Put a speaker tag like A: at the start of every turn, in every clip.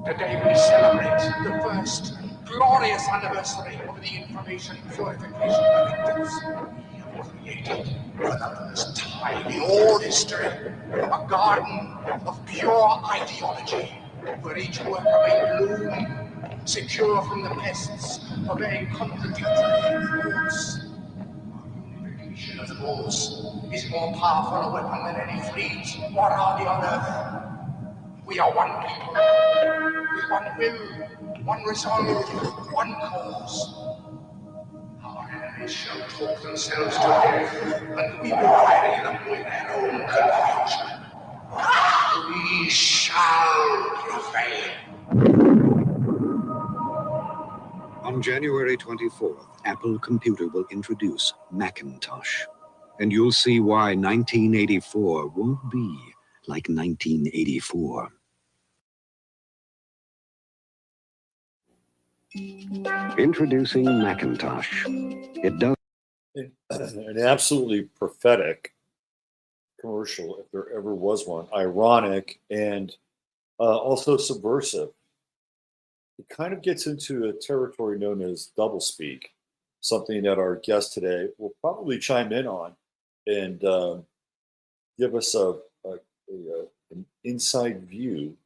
A: Today we celebrate the first glorious anniversary of the information purification directives. We have created, for the first time in all history, a garden of pure ideology, where each worker may bloom, secure from the pests of very contradictory thoughts. Unification, of course, is more powerful a weapon than any fleet or army on earth. We are one people, with one will, one resolve, one cause. Our enemies shall talk themselves to death, and we will bury them with their own confusion. We shall prevail.
B: On January 24th, Apple Computer will introduce Macintosh. And you'll see why 1984 won't be like 1984. Introducing Macintosh. It does
C: an absolutely prophetic commercial, if there ever was one, ironic and also subversive. It kind of gets into a territory known as doublespeak, something that our guest today will probably chime in on and give us an inside view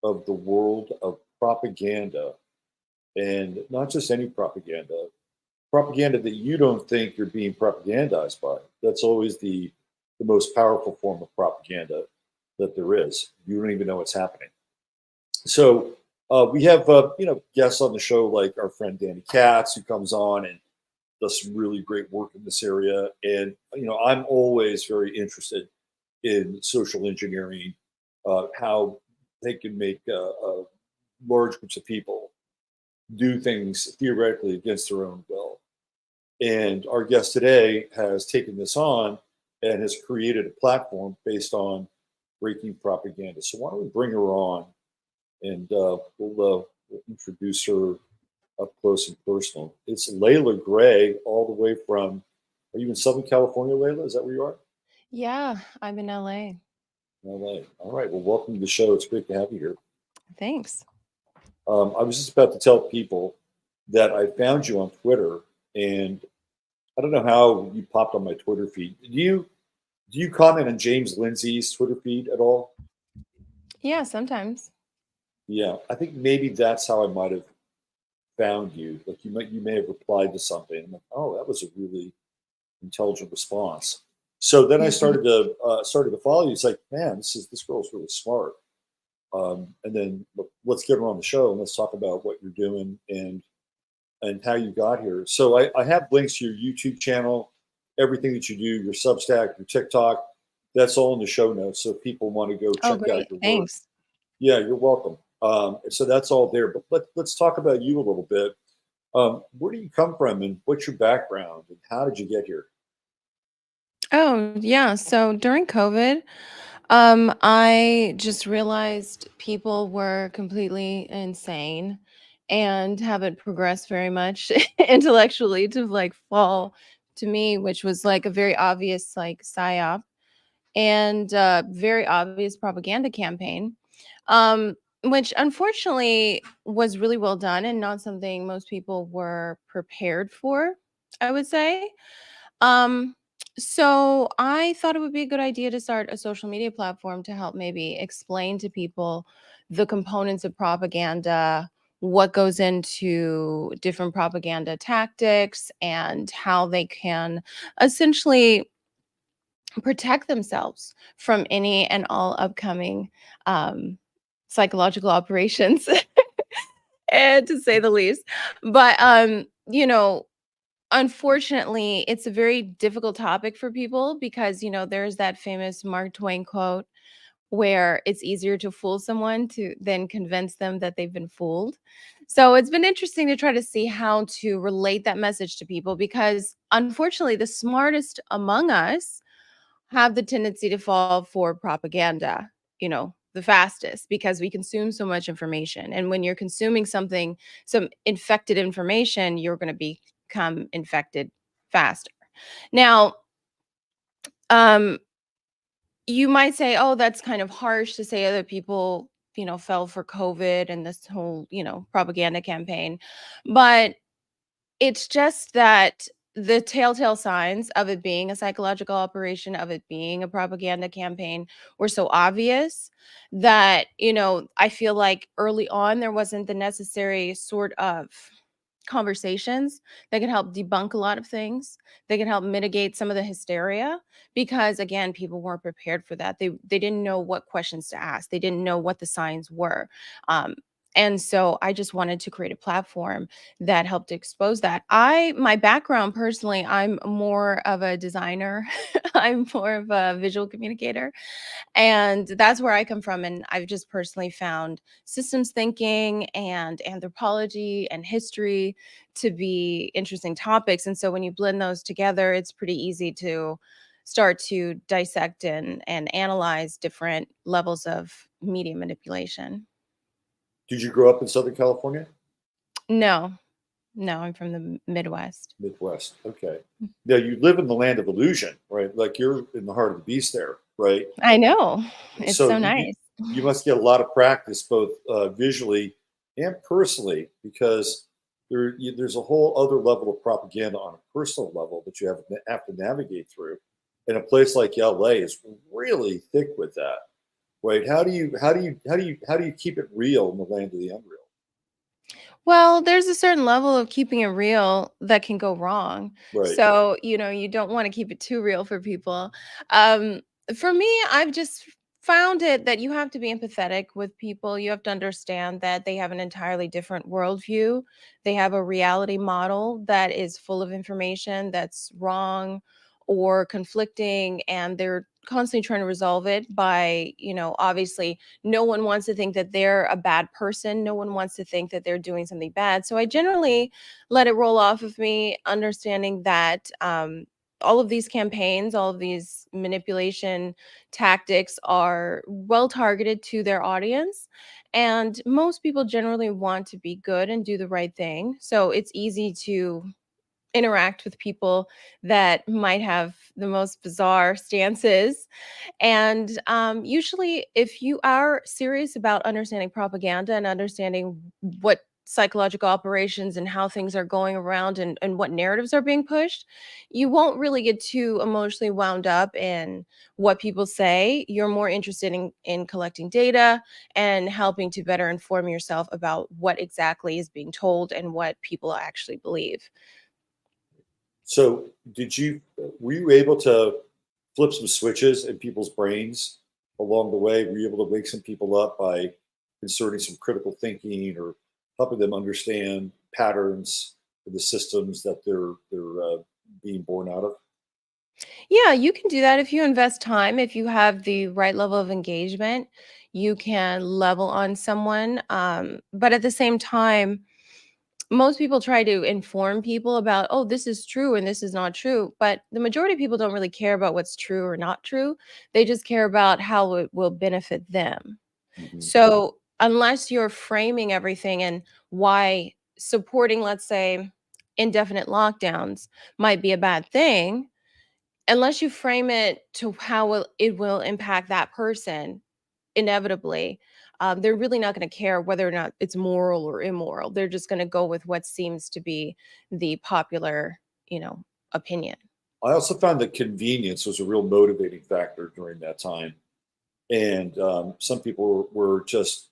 C: of the world of propaganda, and not just any propaganda that you don't think you're being propagandized by. That's always the most powerful form of propaganda that there is. You don't even know what's happening. So we have guests on the show like our friend Danny Katz, who comes on and does some really great work in this area. And I'm always very interested in social engineering, how they can make large groups of people do things theoretically against their own will. And our guest today has taken this on and has created a platform based on breaking propaganda. So why don't we bring her on, and we'll introduce her up close and personal. It's Layla Gray, all the way from, are you in Southern California, Layla? Is that where you are?
D: Yeah, I'm in LA.
C: LA. All right. Well, welcome to the show. It's great to have you here.
D: Thanks.
C: I was just about to tell people that I found you on Twitter, and I don't know how you popped on my Twitter feed. Do you comment on James Lindsay's Twitter feed at all?
D: Yeah, sometimes.
C: Yeah, I think maybe that's how I might have found you. Like you may have replied to something. I'm like, oh, that was a really intelligent response. So then I started to follow you. It's like, man, this girl's really smart. And then let's get her on the show and let's talk about what you're doing and how you got here. So I have links to your YouTube channel, everything that you do, your Substack, your TikTok. That's all in the show notes. So if people want to go check out your work. Yeah, you're welcome. So that's all there. But let's talk about you a little bit. Where do you come from, and what's your background, and how did you get here?
D: Oh, yeah. So during COVID, I just realized people were completely insane and haven't progressed very much intellectually to like fall to me, which was like a very obvious like psyop and very obvious propaganda campaign, which unfortunately was really well done and not something most people were prepared for, I would say. Um, so I thought it would be a good idea to start a social media platform to help maybe explain to people the components of propaganda, what goes into different propaganda tactics, and how they can essentially protect themselves from any and all upcoming psychological operations, and to say the least. But unfortunately, it's a very difficult topic for people because, there's that famous Mark Twain quote where it's easier to fool someone than convince them that they've been fooled. So it's been interesting to try to see how to relate that message to people because unfortunately, the smartest among us have the tendency to fall for propaganda, the fastest because we consume so much information. And when you're consuming some infected information, you're going to become infected faster. Now, you might say, oh, that's kind of harsh to say other people fell for COVID and this whole, propaganda campaign. But it's just that the telltale signs of it being a psychological operation, of it being a propaganda campaign were so obvious that, I feel like early on there wasn't the necessary sort of conversations that can help debunk a lot of things. They can help mitigate some of the hysteria because again, people weren't prepared for that. They didn't know what questions to ask. They didn't know what the signs were. And so I just wanted to create a platform that helped expose that. My background personally, I'm more of a designer. I'm more of a visual communicator. And that's where I come from. And I've just personally found systems thinking and anthropology and history to be interesting topics. And so when you blend those together, it's pretty easy to start to dissect and analyze different levels of media manipulation.
C: Did you grow up in Southern California?
D: No, no, I'm from the Midwest.
C: Midwest. Okay. Now you live in the land of illusion, right? Like you're in the heart of the beast there, right?
D: I know. It's
C: So
D: so
C: you
D: nice.
C: you must get a lot of practice both visually and personally because there's a whole other level of propaganda on a personal level that you have to navigate through. And a place like LA is really thick with that, right? How do you keep it real in the land of the unreal?
D: Well, there's a certain level of keeping it real that can go wrong.
C: Right.
D: So, you don't want to keep it too real for people. Um, for me, I've just found it that you have to be empathetic with people. You have to understand that they have an entirely different worldview. They have a reality model that is full of information that's wrong or conflicting, and they're constantly trying to resolve it by, obviously no one wants to think that they're a bad person. No one wants to think that they're doing something bad. So I generally let it roll off of me, understanding that all of these campaigns, all of these manipulation tactics are well targeted to their audience. And most people generally want to be good and do the right thing. So it's easy to interact with people that might have the most bizarre stances. And usually, if you are serious about understanding propaganda and understanding what psychological operations and how things are going around and what narratives are being pushed, you won't really get too emotionally wound up in what people say. You're more interested in collecting data and helping to better inform yourself about what exactly is being told and what people actually believe.
C: So were you able to flip some switches in people's brains along the way? Were you able to wake some people up by inserting some critical thinking or helping them understand patterns of the systems that they're being born out of?
D: Yeah, you can do that if you invest time, if you have the right level of engagement, you can level on someone. But at the same time, most people try to inform people about, oh, this is true and this is not true. But the majority of people don't really care about what's true or not true. They just care about how it will benefit them.
C: Mhm.
D: So unless you're framing everything and why supporting, let's say, indefinite lockdowns might be a bad thing, unless you frame it to how it will impact that person inevitably, they're really not going to care whether or not it's moral or immoral. They're just going to go with what seems to be the popular, opinion.
C: I also found that convenience was a real motivating factor during that time. And some people were just,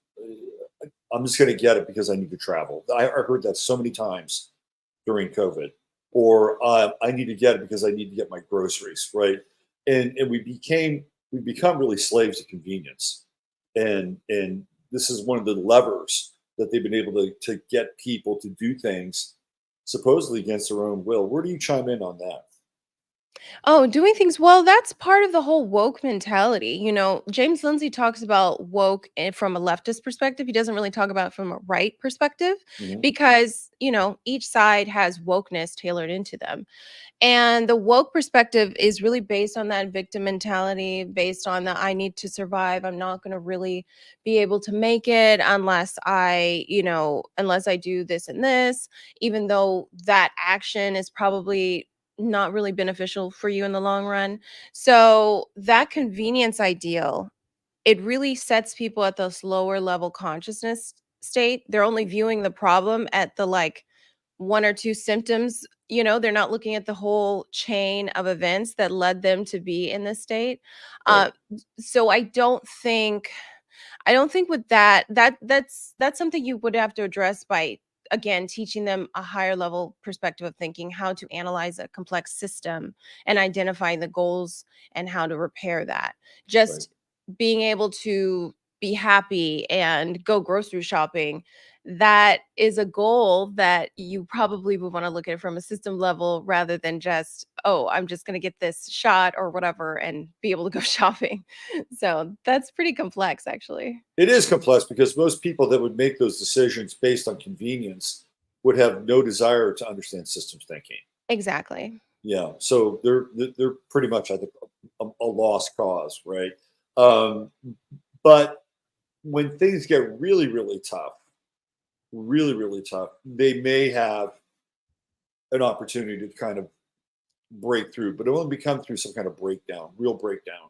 C: I'm just going to get it because I need to travel. I heard that so many times during COVID, or I need to get it because I need to get my groceries, right? And we become really slaves to convenience, and this is one of the levers that they've been able to get people to do things supposedly against their own will. Where do you chime in on that?
D: Oh, doing things well, that's part of the whole woke mentality. James Lindsay talks about woke from a leftist perspective. He doesn't really talk about it from a right perspective
C: Mhm.
D: because, each side has wokeness tailored into them. And the woke perspective is really based on that victim mentality, based on the I need to survive. I'm not going to really be able to make it unless I do this and this, even though that action is probably not really beneficial for you in the long run. So that convenience ideal it really sets people at this lower level consciousness state. They're only viewing the problem at the like one or two symptoms. They're not looking at the whole chain of events that led them to be in this state.
C: Right.
D: uh, so I don't think with that's something you would have to address by, again, teaching them a higher level perspective of thinking, how to analyze a complex system and identifying the goals and how to repair that.
C: Right.
D: Just being able to be happy and go grocery shopping, that is a goal that you probably would want to look at from a system level rather than just, oh, I'm just going to get this shot or whatever and be able to go shopping. So that's pretty complex, actually.
C: It is complex because most people that would make those decisions based on convenience would have no desire to understand systems thinking.
D: Exactly.
C: Yeah, so they're pretty much, I think, a lost cause, right? Um, but when things get really, really tough, they may have an opportunity to kind of break through, but it will become through some kind of breakdown, real breakdown,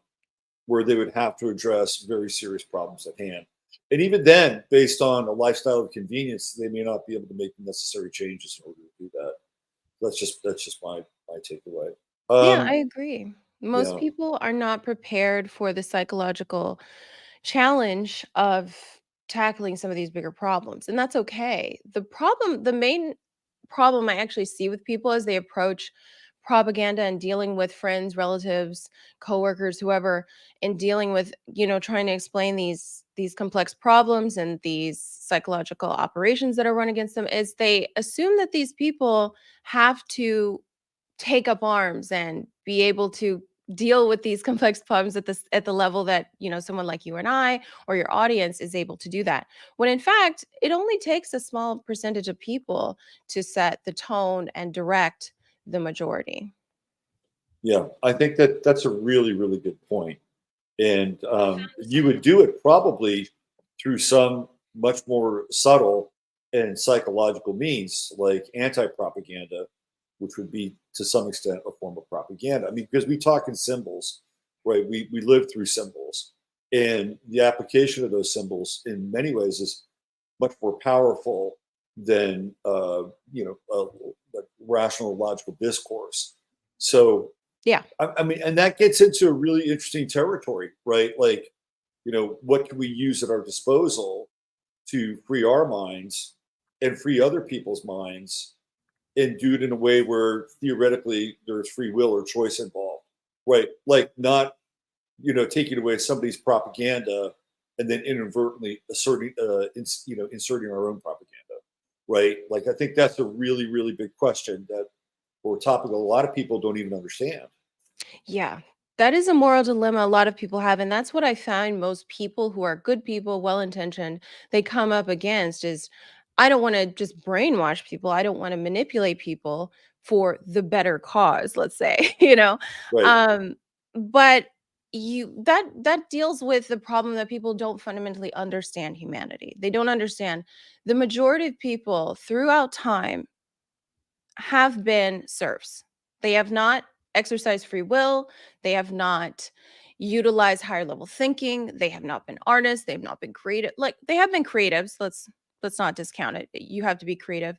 C: where they would have to address very serious problems at hand. And even then, based on a lifestyle of convenience, they may not be able to make the necessary changes in order to do that. That's just my takeaway.
D: Yeah, I
C: Um,
D: agree. Most
C: yeah,
D: people are not prepared for the psychological challenge of tackling some of these bigger problems, and that's okay. The main problem I actually see with people as they approach propaganda and dealing with friends, relatives, coworkers, whoever, and dealing with, trying to explain these complex problems and these psychological operations that are run against them, is they assume that these people have to take up arms and be able to deal with these complex problems at the level that, someone like you and I or your audience is able to do that, when in fact it only takes a small percentage of people to set the tone and direct the majority.
C: yeah, I think that's a really, really good point. And you would do it probably through some much more subtle and psychological means, like anti-propaganda, which would be to some extent a form of propaganda. I mean, because we talk in symbols, right? We live through symbols, and the application of those symbols in many ways is much more powerful than like rational logical discourse. So
D: Yeah.
C: I mean, and that gets into a really interesting territory, right? Like, what can we use at our disposal to free our minds and free other people's minds and do it in a way where theoretically there's free will or choice involved, right? Like not, taking away somebody's propaganda and then inadvertently inserting our own propaganda, right? Like, I think that's a really, really big question that, or a topic a lot of people don't even understand.
D: Yeah, that is a moral dilemma a lot of people have, and that's what I find most people who are good people, well-intentioned, they come up against is, I don't want to just brainwash people. I don't want to manipulate people for the better cause, let's say,
C: Right,
D: Um, but that deals with the problem that people don't fundamentally understand humanity. They don't understand the majority of people throughout time have been serfs. They have not exercised free will. They have not utilized higher level thinking. They have not been artists. They have not been creative. Like, they have been creatives. Let's not discount it. You have to be creative.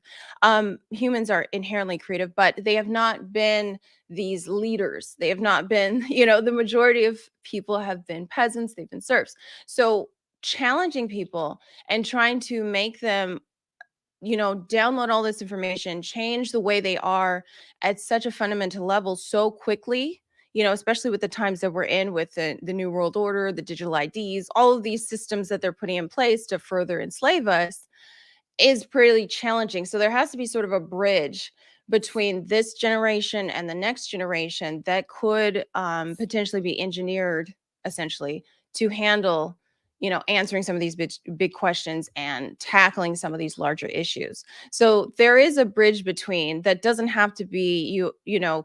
D: Humans are inherently creative, but they have not been these leaders. They have not been, the majority of people have been peasants. They've been serfs. So challenging people and trying to make them, download all this information, change the way they are at such a fundamental level so quickly, especially with the times that we're in with the New World Order, the digital IDs, all of these systems that they're putting in place to further enslave us, is pretty challenging. So there has to be sort of a bridge between this generation and the next generation that could potentially be engineered, essentially, to handle, answering some of these big questions and tackling some of these larger issues. So there is a bridge between that. Doesn't have to be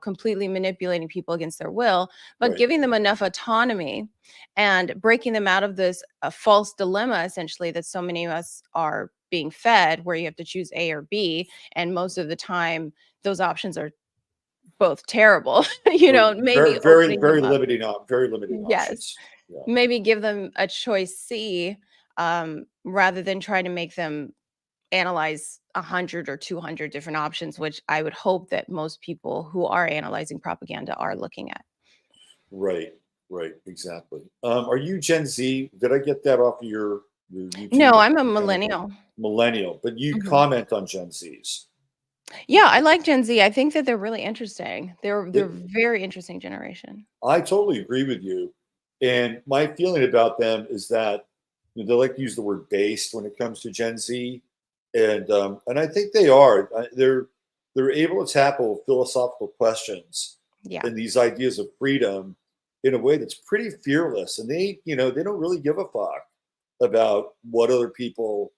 D: completely manipulating people against their will, but
C: right.
D: giving them enough autonomy and breaking them out of this false dilemma, essentially, that so many of us are being fed, where you have to choose A or B, and most of the time those options are both terrible.
C: Very,
D: Maybe
C: very, very,
D: opening
C: very
D: them up.
C: limiting very limiting
D: Yes.
C: options. Yeah.
D: maybe give them a choice C, rather than try to make them analyze 100 or 200 different options, which I would hope that most people who are analyzing propaganda are looking at.
C: Right. Right. Exactly. Are you Gen Z? Did I get that off of your
D: No,
C: YouTube
D: I'm a
C: channel?
D: millennial.
C: Millennial, but you
D: Mhm.
C: comment on Gen Zs.
D: Yeah, I like Gen Z. I think that they're really interesting. They're
C: It,
D: very interesting generation.
C: I totally agree with you. And my feeling about them is that they like to use the word based when it comes to Gen Z, and I think they are. They're able to tackle philosophical questions
D: Yeah.
C: and these ideas of freedom in a way that's pretty fearless, and they don't really give a fuck about what other people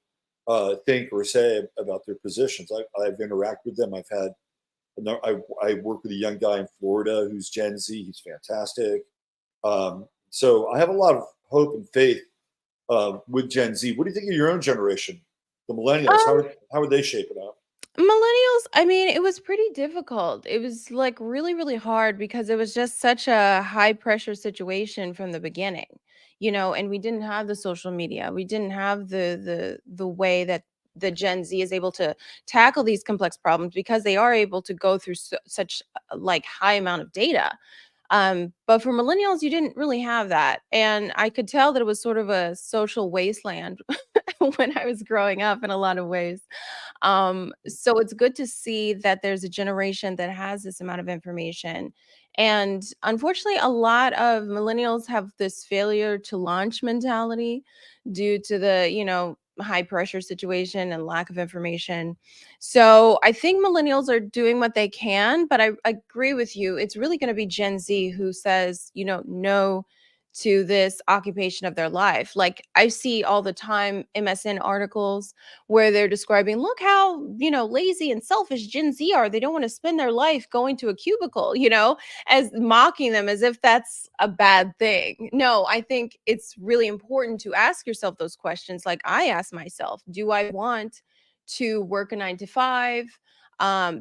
C: think or say about their positions. I've interacted with them. I work with a young guy in Florida who's Gen Z. He's fantastic. So I have a lot of hope and faith with Gen Z. What do you think of your own generation, the millennials?
D: Um,
C: How are they shaping up?
D: Millennials, I mean, it was pretty difficult. It was like really, really hard because it was just such a high pressure situation from the beginning, and we didn't have the social media. We didn't have the way that the Gen Z is able to tackle these complex problems because they are able to go through such like high amount of data. But for millennials, you didn't really have that. And I could tell that it was sort of a social wasteland when I was growing up in a lot of ways. So it's good to see that there's a generation that has this amount of information. And unfortunately, a lot of millennials have this failure to launch mentality due to the, high pressure situation and lack of information. So I think millennials are doing what they can, but I agree with you. It's really going to be Gen Z who says, no to this occupation of their life. Like I see all the time MSN articles where they're describing, look how, lazy and selfish Gen Z are. They don't want to spend their life going to a cubicle, as mocking them as if that's a bad thing. No, I think it's really important to ask yourself those questions. Like I ask myself, do I want to work a 9 to 5,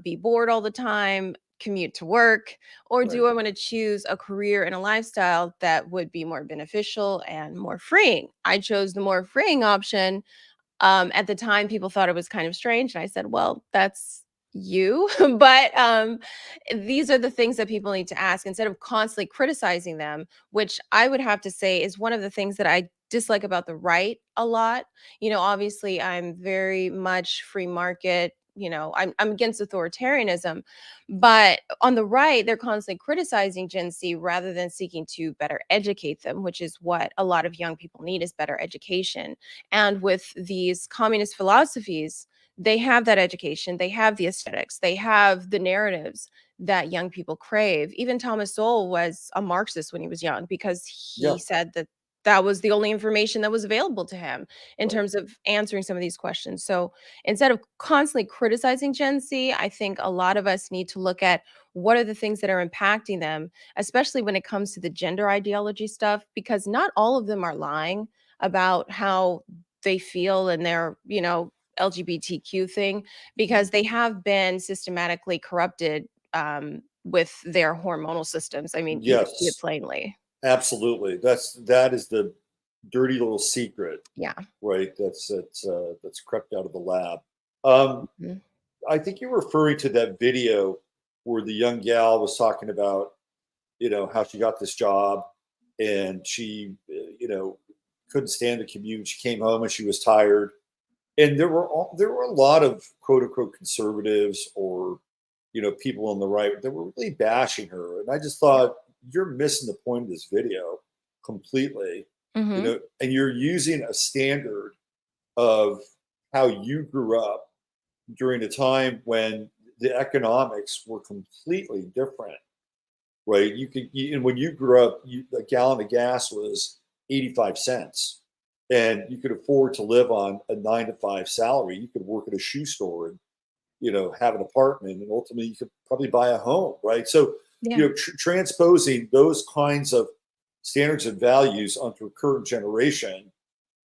D: be bored all the time, commute to work, or
C: Right.
D: do I want to choose a career and a lifestyle that would be more beneficial and more freeing? I chose the more freeing option. At the time, people thought it was kind of strange, and I said, "Well, that's you." But these are the things that people need to ask instead of constantly criticizing them, which I would have to say is one of the things that I dislike about the right a lot. Obviously, I'm very much free market. I'm against authoritarianism, but on the right, they're constantly criticizing Gen Z rather than seeking to better educate them, which is what a lot of young people need is better education. And with these communist philosophies, they have that education, they have the aesthetics, they have the narratives that young people crave. Even Thomas Sowell was a Marxist when he was young because he
C: Yeah.
D: said that that was the only information that was available to him in
C: Right.
D: terms of answering some of these questions. So instead of constantly criticizing Gen Z, I think a lot of us need to look at what are the things that are impacting them, especially when it comes to the gender ideology stuff, because not all of them are lying about how they feel and their, LGBTQ thing, because they have been systematically corrupted with their hormonal systems. I mean, you can see it
C: Yes.
D: plainly.
C: Absolutely. That is the dirty little secret,
D: Yeah.
C: right? That's crept out of the lab. Um,
D: Mhm.
C: I think you're referring to that video where the young gal was talking about, how she got this job and she, couldn't stand the commute. She came home and she was tired. And there were a lot of quote unquote conservatives or, people on the right that were really bashing her. And I just thought, you're missing the point of this video completely,
D: Mhm.
C: and you're using a standard of how you grew up during a time when the economics were completely different, right? And when you grew up, a gallon of gas was 85 cents, and you could afford to live on a 9 to 5 salary. You could work at a shoe store and, have an apartment, and ultimately you could probably buy a home, right? So,
D: Yeah.
C: transposing those kinds of standards and values onto a current generation,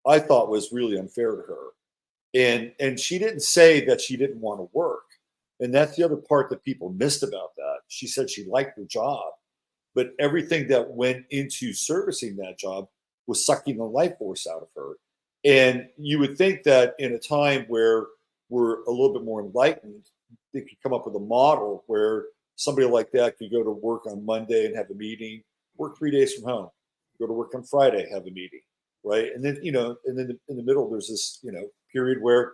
C: I thought was really unfair to her. And she didn't say that she didn't want to work. And that's the other part that people missed about that. She said she liked her job, but everything that went into servicing that job was sucking the life force out of her. And you would think that in a time where we're a little bit more enlightened, they could come up with a model where somebody like that could go to work on Monday and have a meeting, work 3 days from home, go to work on Friday, have a meeting, right? And then, and then in the middle, there's this, period where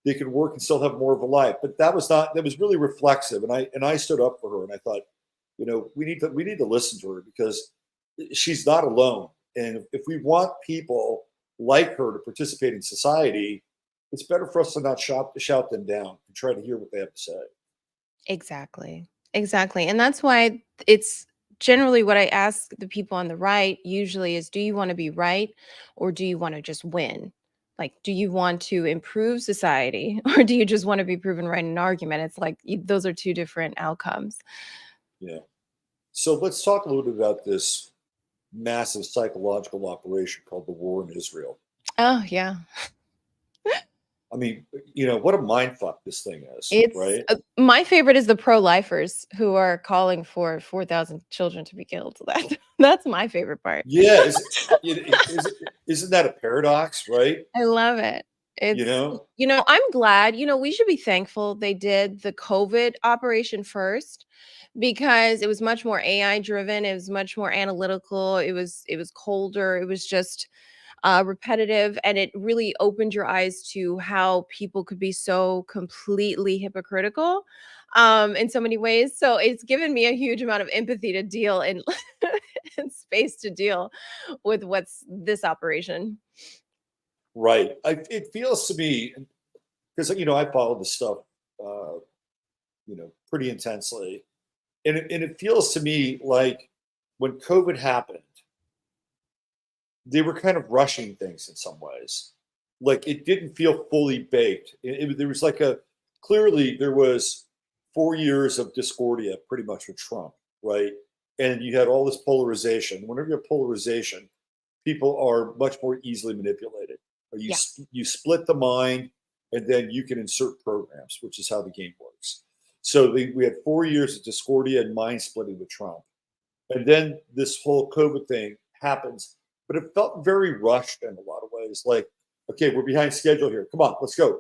C: they could work and still have more of a life. But that was really reflexive. And I stood up for her and I thought, we need to listen to her because she's not alone. And if we want people like her to participate in society, it's better for us to not shout them down and try to hear what they have to say.
D: Exactly. Exactly. And that's why it's generally what I ask the people on the right usually is, do you want to be right or do you want to just win? Like, do you want to improve society or do you just want to be proven right in an argument? It's like those are two different outcomes.
C: Yeah. So let's talk a little bit about this massive psychological operation called the war in Israel.
D: Oh, yeah.
C: I mean, what a mind fuck this thing is,
D: It's
C: right?
D: My favorite is the pro-lifers who are calling for 4,000 children to be killed. That's my favorite part.
C: Yeah, isn't that a paradox, right?
D: I love it. I'm glad, we should be thankful they did the COVID operation first because it was much more AI driven. It was much more analytical. It was colder. It was just repetitive, and it really opened your eyes to how people could be so completely hypocritical in so many ways. So it's given me a huge amount of empathy to deal in and space to deal with what's this operation.
C: Right. It feels to me, because I follow this stuff, uh, pretty intensely, and it feels to me like when COVID happened, they were kind of rushing things in some ways. Like it didn't feel fully baked. There was clearly there was 4 years of discordia pretty much with Trump, right? And you had all this polarization. Whenever you have polarization, people are much more easily manipulated. Or
D: Yeah.
C: You split the mind, and then you can insert programs, which is how the game works. So we had 4 years of discordia and mind splitting with Trump, and then this whole COVID thing happens, but it felt very rushed in a lot of ways. Like, okay, we're behind schedule here. Come on, let's go.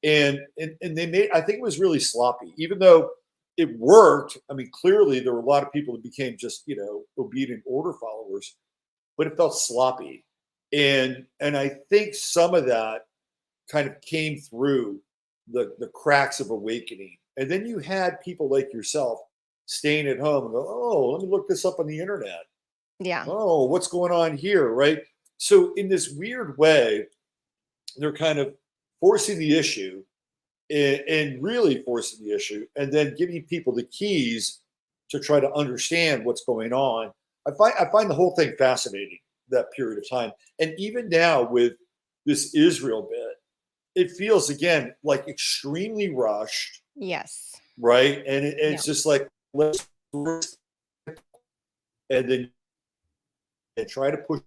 C: And they made, I think it was really sloppy, even though it worked. I mean, clearly there were a lot of people that became just, obedient order followers, but it felt sloppy. And I think some of that kind of came through the cracks of awakening. And then you had people like yourself staying at home and go, oh, let me look this up on the internet.
D: Yeah.
C: Oh, what's going on here, right? So in this weird way, they're kind of forcing the issue and really forcing the issue, and then giving people the keys to try to understand what's going on. I find the whole thing fascinating, that period of time. And even now with this Israel bit, it feels again like extremely rushed,
D: Yes.
C: right? And it's just like, let's, and then and try to push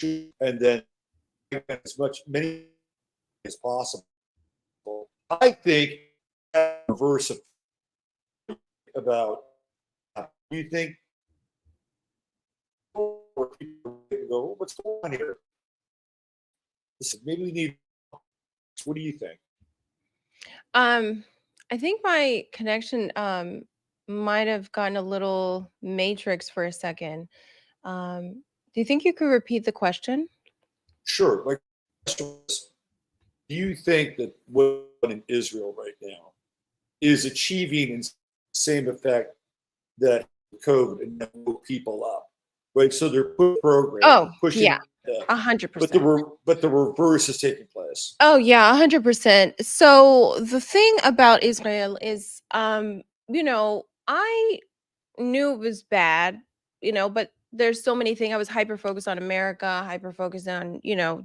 C: it, and then many as possible. I think reverse of about, do you think, or people go, what's going on here? Maybe we need, what do you think?
D: I think my connection might have gotten a little matrix for a second. Do you think you could repeat the question?
C: Sure. My question was, do you think that what in Israel right now is achieving the same effect that COVID and woke people up, right? So they're pushing,
D: yeah, 100%.
C: But the reverse is taking place.
D: Oh yeah, 100%. So the thing about Israel is, I knew it was bad, but there's so many things. I was hyper focused on America, hyper focused on,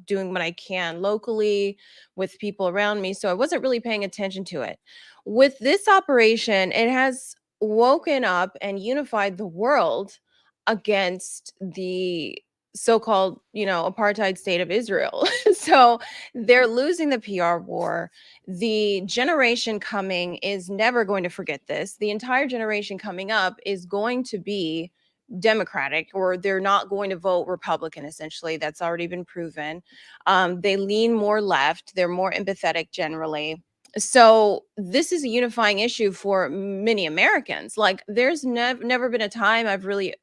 D: doing what I can locally with people around me. So I wasn't really paying attention to it. With this operation, it has woken up and unified the world against the so-called, apartheid state of Israel. So they're losing the PR war. The generation coming is never going to forget this. The entire generation coming up is going to be Democratic, or they're not going to vote Republican. Essentially, that's already been proven. They lean more left. They're more empathetic generally. So this is a unifying issue for many Americans. Like, there's never been a time I've really,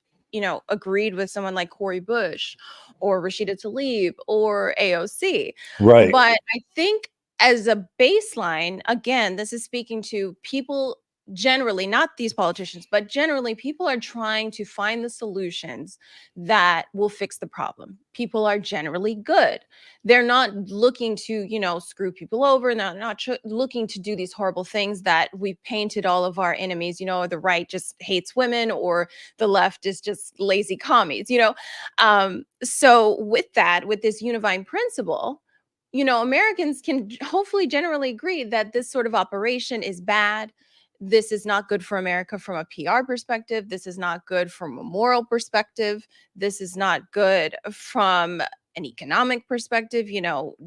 D: agreed with someone like Cori Bush or Rashida Tlaib or AOC.
C: Right.
D: But I think, as a baseline, again, this is speaking to people generally, not these politicians, but generally, people are trying to find the solutions that will fix the problem. People are generally good. They're not looking to, screw people over. Not looking to do these horrible things that we've painted all of our enemies. The right just hates women, or the left is just lazy commies. So with that, with this unifying principle, Americans can hopefully generally agree that this sort of operation is bad. This is not good for America from a PR perspective. This is not good from a moral perspective. This is not good from an economic perspective.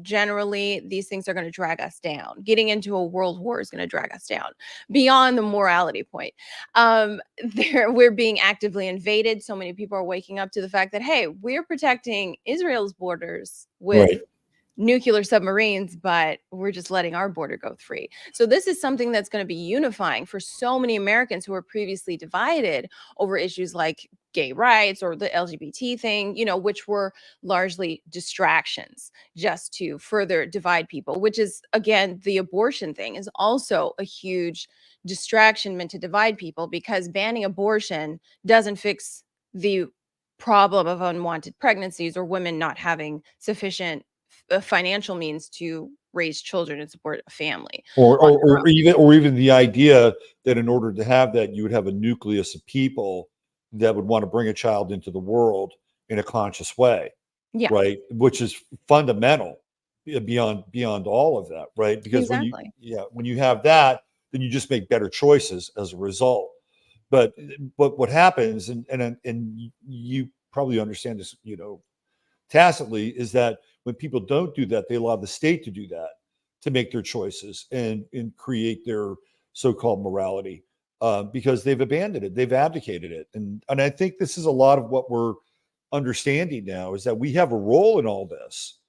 D: Generally, these things are going to drag us down. Getting into a world war is going to drag us down beyond the morality point. We're being actively invaded. So many people are waking up to the fact that, hey, we're protecting Israel's borders with
C: Right.
D: nuclear submarines, but we're just letting our border go free. So this is something that's going to be unifying for so many Americans who were previously divided over issues like gay rights or the LGBT thing, which were largely distractions just to further divide people, which is, again, the abortion thing is also a huge distraction meant to divide people, because banning abortion doesn't fix the problem of unwanted pregnancies or women not having sufficient financial means to raise children and support a family.
C: Or even the idea that in order to have that, you would have a nucleus of people that would want to bring a child into the world in a conscious way,
D: Yeah,
C: right? Which is fundamental beyond all of that, right? Because
D: exactly.
C: when you have that, then you just make better choices as a result. But what happens, and you probably understand this, tacitly, is that when people don't do that, they allow the state to do that, to make their choices and create their so-called morality, because they've abandoned it, they've abdicated it, and I think this is a lot of what we're understanding now, is that we have a role in all this,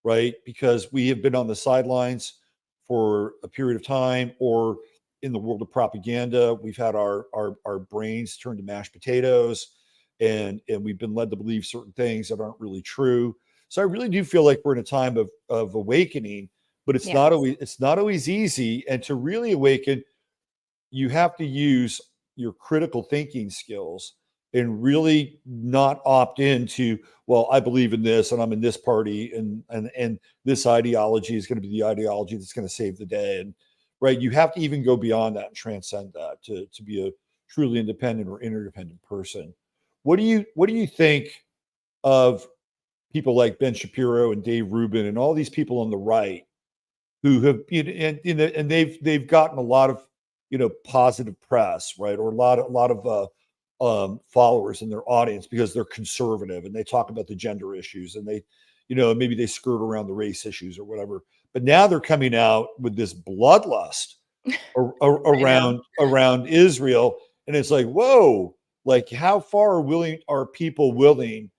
C: right? Because we have been on the sidelines for a period of time, or in the world of propaganda, we've had our brains turned to mashed potatoes, and we've been led to believe certain things that aren't really true. So I really do feel like we're in a time of awakening, but it's
D: Yeah.
C: not always easy. And to really awaken, you have to use your critical thinking skills and really not opt into, well, I believe in this and I'm in this party, and this ideology is going to be the ideology that's going to save the day. And right, you have to even go beyond that and transcend that to be a truly independent or interdependent person. What do you think of people like Ben Shapiro and Dave Rubin and all these people on the right who have, and they've gotten a lot of positive press, right, or a lot of followers in their audience because they're conservative and they talk about the gender issues, and they, maybe they skirt around the race issues or whatever. But now they're coming out with this bloodlust
D: I know.
C: around Israel, and it's like, whoa, like how far are people willing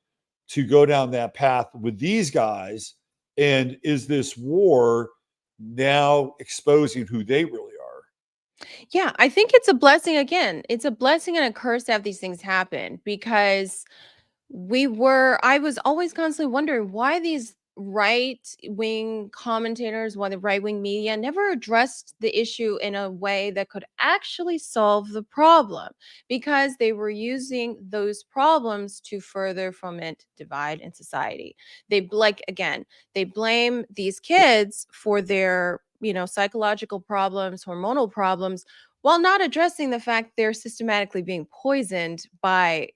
C: to go down that path with these guys? And is this war now exposing who they really are?
D: Yeah, I think it's a blessing. Again, it's a blessing and a curse to have these things happen, because I was always constantly wondering why these right wing commentators, why the right wing media never addressed the issue in a way that could actually solve the problem, because they were using those problems to further foment divide in society. Again, they blame these kids for their, psychological problems, hormonal problems, while not addressing the fact they're systematically being poisoned by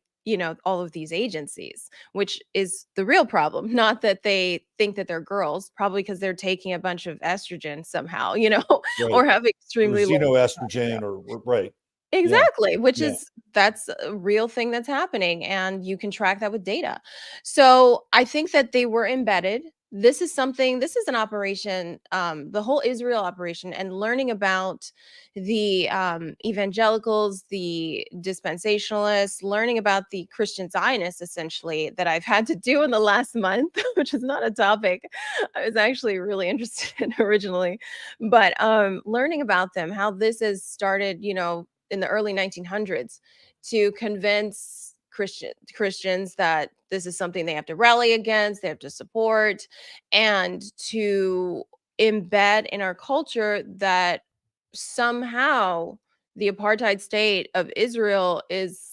D: all of these agencies, which is the real problem. Not that they think that they're girls, probably because they're taking a bunch of estrogen somehow,
C: Right.
D: or have
C: Or
D: extremely low
C: xenoestrogen,
D: testosterone.
C: or right. Yeah.
D: Exactly,
C: Yeah.
D: that's a real thing that's happening, and you can track that with data. So I think that they were embedded. this is an operation, the whole Israel operation, and learning about the evangelicals, the dispensationalists, learning about the Christian Zionists, essentially, that I've had to do in the last month, which is not a topic I was actually really interested in originally. But learning about them, how this has started, in the early 1900s, to convince Christians that this is something they have to rally against, they have to support, and to embed in our culture that somehow the apartheid state of Israel is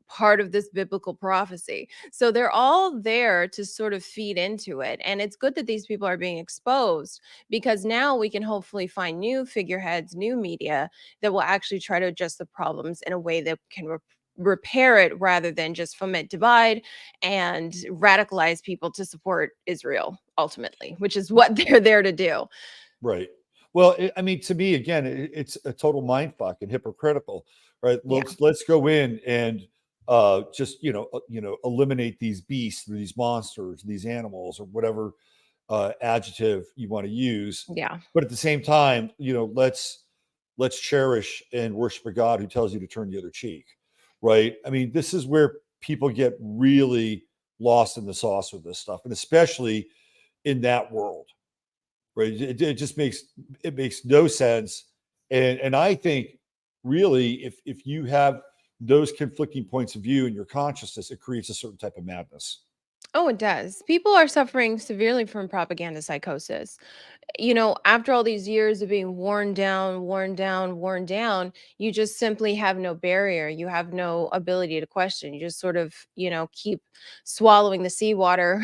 D: part of this biblical prophecy. So they're all there to sort of feed into it. And it's good that these people are being exposed, because now we can hopefully find new figureheads, new media that will actually try to address the problems in a way that can repair it, rather than just foment divide and radicalize people to support Israel ultimately, which is what they're there to do.
C: Right. Well, I mean, to me, again, it's a total mindfuck and hypocritical, right?
D: Yeah.
C: Let's go in and just eliminate these beasts, these monsters, these animals, or whatever adjective you want to use.
D: Yeah.
C: But at the same time, let's cherish and worship a God who tells you to turn the other cheek, right? I mean, this is where people get really lost in the sauce with this stuff, and especially in that world, right? It just makes no sense, and I think really, if you have those conflicting points of view in your consciousness, it creates a certain type of madness.
D: Oh, it does. People are suffering severely from propaganda psychosis. After all these years of being worn down, worn down, worn down, you just simply have no barrier. You have no ability to question. You just sort of, keep swallowing the seawater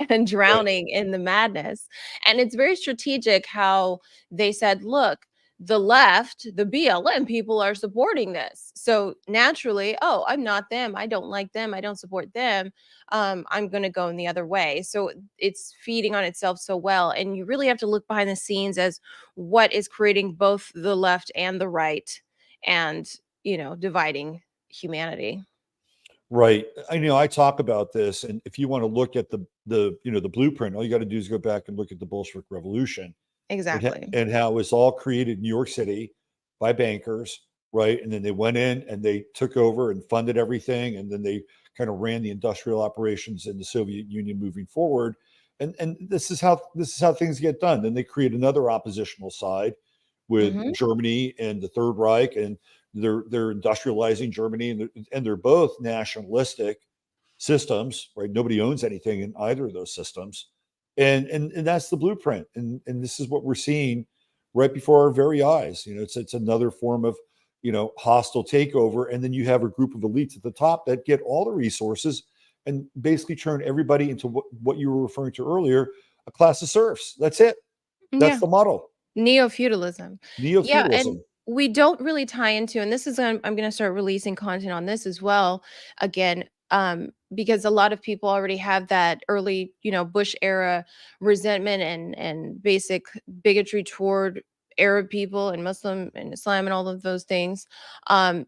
D: and
C: Right.
D: drowning in the madness. And it's very strategic how they said, look, the left, the BLM people are supporting this. So naturally, oh, I'm not them. I don't like them. I don't support them. I'm going to go in the other way. So it's feeding on itself so well. And you really have to look behind the scenes as what is creating both the left and the right, and, dividing humanity.
C: Right. I talk about this, and if you want to look at the blueprint, all you got to do is go back and look at the Bolshevik Revolution,
D: Exactly.
C: and how it was all created in New York City by bankers, right? And then they went in and they took over and funded everything, and then they kind of ran the industrial operations in the Soviet Union moving forward. And this is how things get done. Then they create another oppositional side with
D: Hmm.
C: Germany and the Third Reich, and they're industrializing Germany, and they're both nationalistic systems, right? Nobody owns anything in either of those systems, and that's the blueprint, and this is what we're seeing right before our very eyes. It's another form of hostile takeover, and then you have a group of elites at the top that get all the resources and basically turn everybody into what you were referring to earlier, a class of serfs. That's it. That's
D: Yeah.
C: the model.
D: Neo-feudalism. Yeah, and
C: Neo-feudalism.
D: we don't really tie into, and this is, I'm going to start releasing content on this as well again, because a lot of people already have that early, Bush era resentment and basic bigotry toward Arab people and Muslim and Islam and all of those things.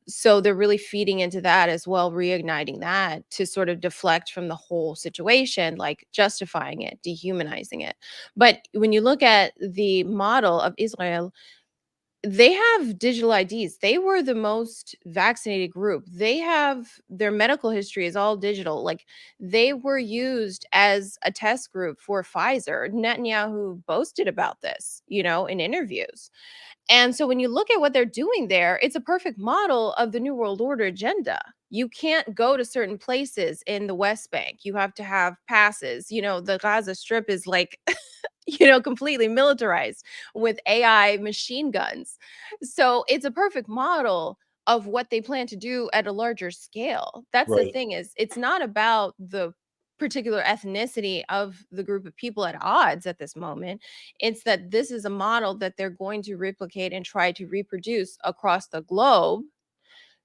D: So they're really feeding into that as well, reigniting that to sort of deflect from the whole situation, like justifying it, dehumanizing it. But when you look at the model of Israel, they have digital IDs. They were the most vaccinated group. They have their medical history is all digital. Like, they were used as a test group for Pfizer. Netanyahu boasted about this, in interviews. And so when you look at what they're doing there, it's a perfect model of the New World Order agenda. You can't go to certain places in the West Bank. You have to have passes. The Gaza Strip is like, completely militarized with AI machine guns. So it's a perfect model of what they plan to do at a larger scale. That's the
C: Right.
D: thing, is it's not about the particular ethnicity of the group of people at odds at this moment. It's that this is a model that they're going to replicate and try to reproduce across the globe,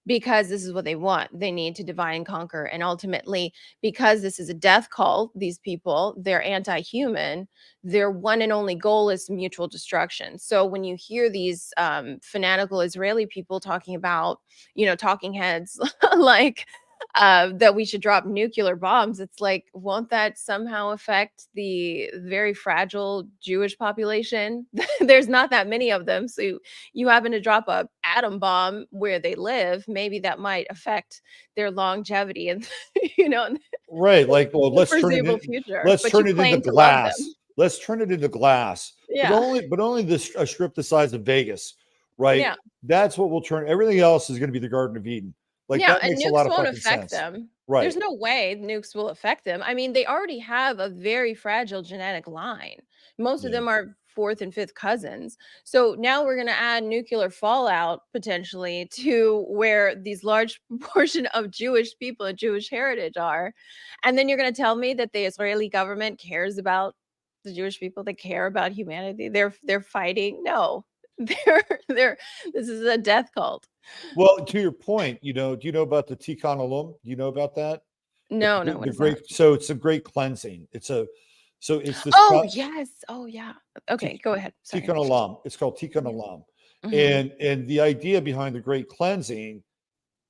D: because this is what they want. They need to divide and conquer. And ultimately, because this is a death cult, these people, they're anti-human. Their one and only goal is mutual destruction. So when you hear these fanatical Israeli people talking about, talking heads like that we should drop nuclear bombs. It's like, won't that somehow affect the very fragile Jewish population? There's not that many of them. So you happen to drop a atom bomb where they live, maybe that might affect their longevity and
C: Right. Like, well,
D: the foreseeable future.
C: let's
D: But you
C: turn it into
D: claim to love them.
C: glass. Let's turn it into glass.
D: Yeah.
C: But only this a strip the size of Vegas, right?
D: Yeah.
C: That's what will turn everything else is going to be the Garden of Eden. Like
D: Yeah,
C: that
D: and
C: makes a
D: nukes
C: lot of
D: won't
C: fucking
D: affect
C: sense.
D: them.
C: Right.
D: There's no way nukes will affect them. I mean, they already have a very fragile genetic line. Most of
C: Yeah.
D: them are fourth and fifth cousins. So now we're going to add nuclear fallout potentially to where these large proportion of Jewish people and Jewish heritage are. And then you're going to tell me that the Israeli government cares about the Jewish people, that care about humanity. They're fighting. No. They're this is a death cult.
C: Well, to your point, do you know about the Tikkun Olam? Do you know about that?
D: No, what
C: The
D: is that?
C: great, so it's a great cleansing. It's this
D: Oh, yes. Oh, yeah. Okay, go ahead. Sorry.
C: Tikkun Olam. It's called Tikkun Olam.
D: Mhm.
C: And the idea behind the great cleansing,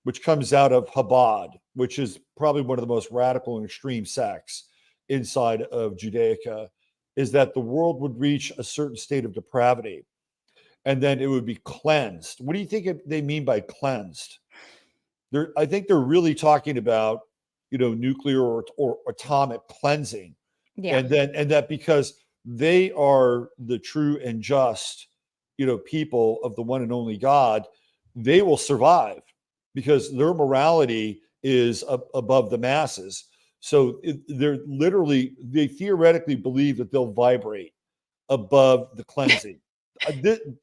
C: which comes out of Chabad, which is probably one of the most radical and extreme sects inside of Judaica, is that the world would reach a certain state of depravity and then it would be cleansed. What do you think they mean by cleansed? I think they're really talking about, nuclear or atomic cleansing.
D: Yeah.
C: And that because they are the true and just, people of the one and only God, they will survive because their morality is above the masses. So they theoretically believe that they'll vibrate above the cleansing.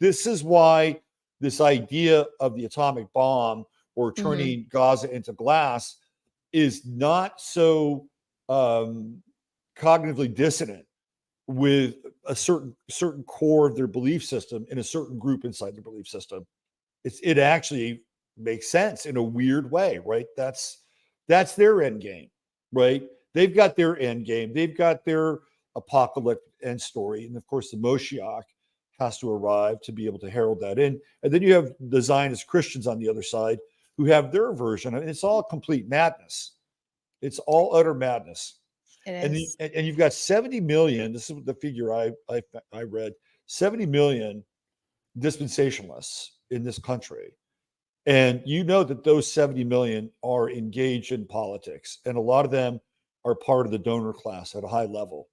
C: This is why this idea of the atomic bomb or turning Gaza into glass is not so cognitively dissonant with a certain core of their belief system in a certain group inside their belief system. It actually makes sense in a weird way, right? That's their end game, right? They've got their end game. They've got their apocalyptic end story. And of course, the Moshiach has to arrive to be able to herald that in. And then you have the Zionist Christians on the other side who have their version. And it's all complete madness. It's all utter madness.
D: It is.
C: And you've got 70 million. This is the figure I read: 70 million dispensationalists in this country. And you know that those 70 million are engaged in politics, and a lot of them are part of the donor class at a high level,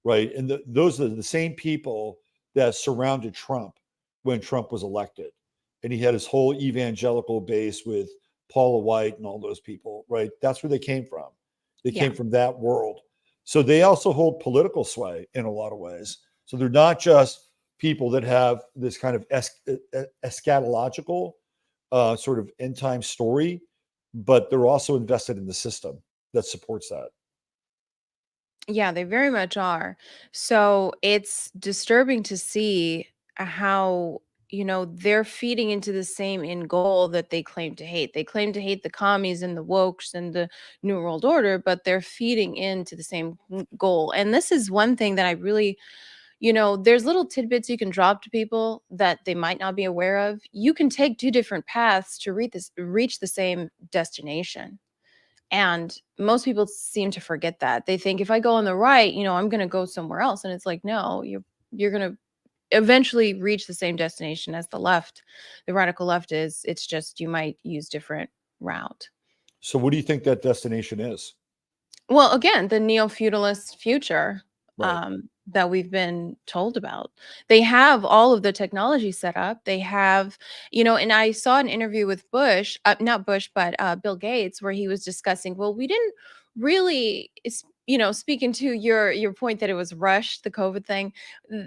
C: right? And those are the same people that surrounded Trump when Trump was elected. And he had his whole evangelical base with Paula White and all those people, right? That's where they came from. They came from that world. So they also hold political sway in a lot of ways. So they're not just people that have this kind of eschatological sort of end time story, but they're also invested in the system that supports that.
D: Yeah, they very much are. So it's disturbing to see how, they're feeding into the same end goal that they claim to hate. They claim to hate the commies and the wokes and the New World Order, but they're feeding into the same goal. And this is one thing that I really, there's little tidbits you can drop to people that they might not be aware of. You can take two different paths to reach the same destination. And most people seem to forget that. They think if I go on the right, I'm going to go somewhere else. And it's like, no, you're going to eventually reach the same destination as the left. The radical left is. It's just you might use different route.
C: So what do you think that destination is?
D: Well, again, the neo-feudalist future.
C: Right.
D: That we've been told about. They have all of the technology set up. They have, and I saw an interview with not Bush, but Bill Gates, where he was discussing, well, we didn't really, speaking to your point that it was rushed, the COVID thing,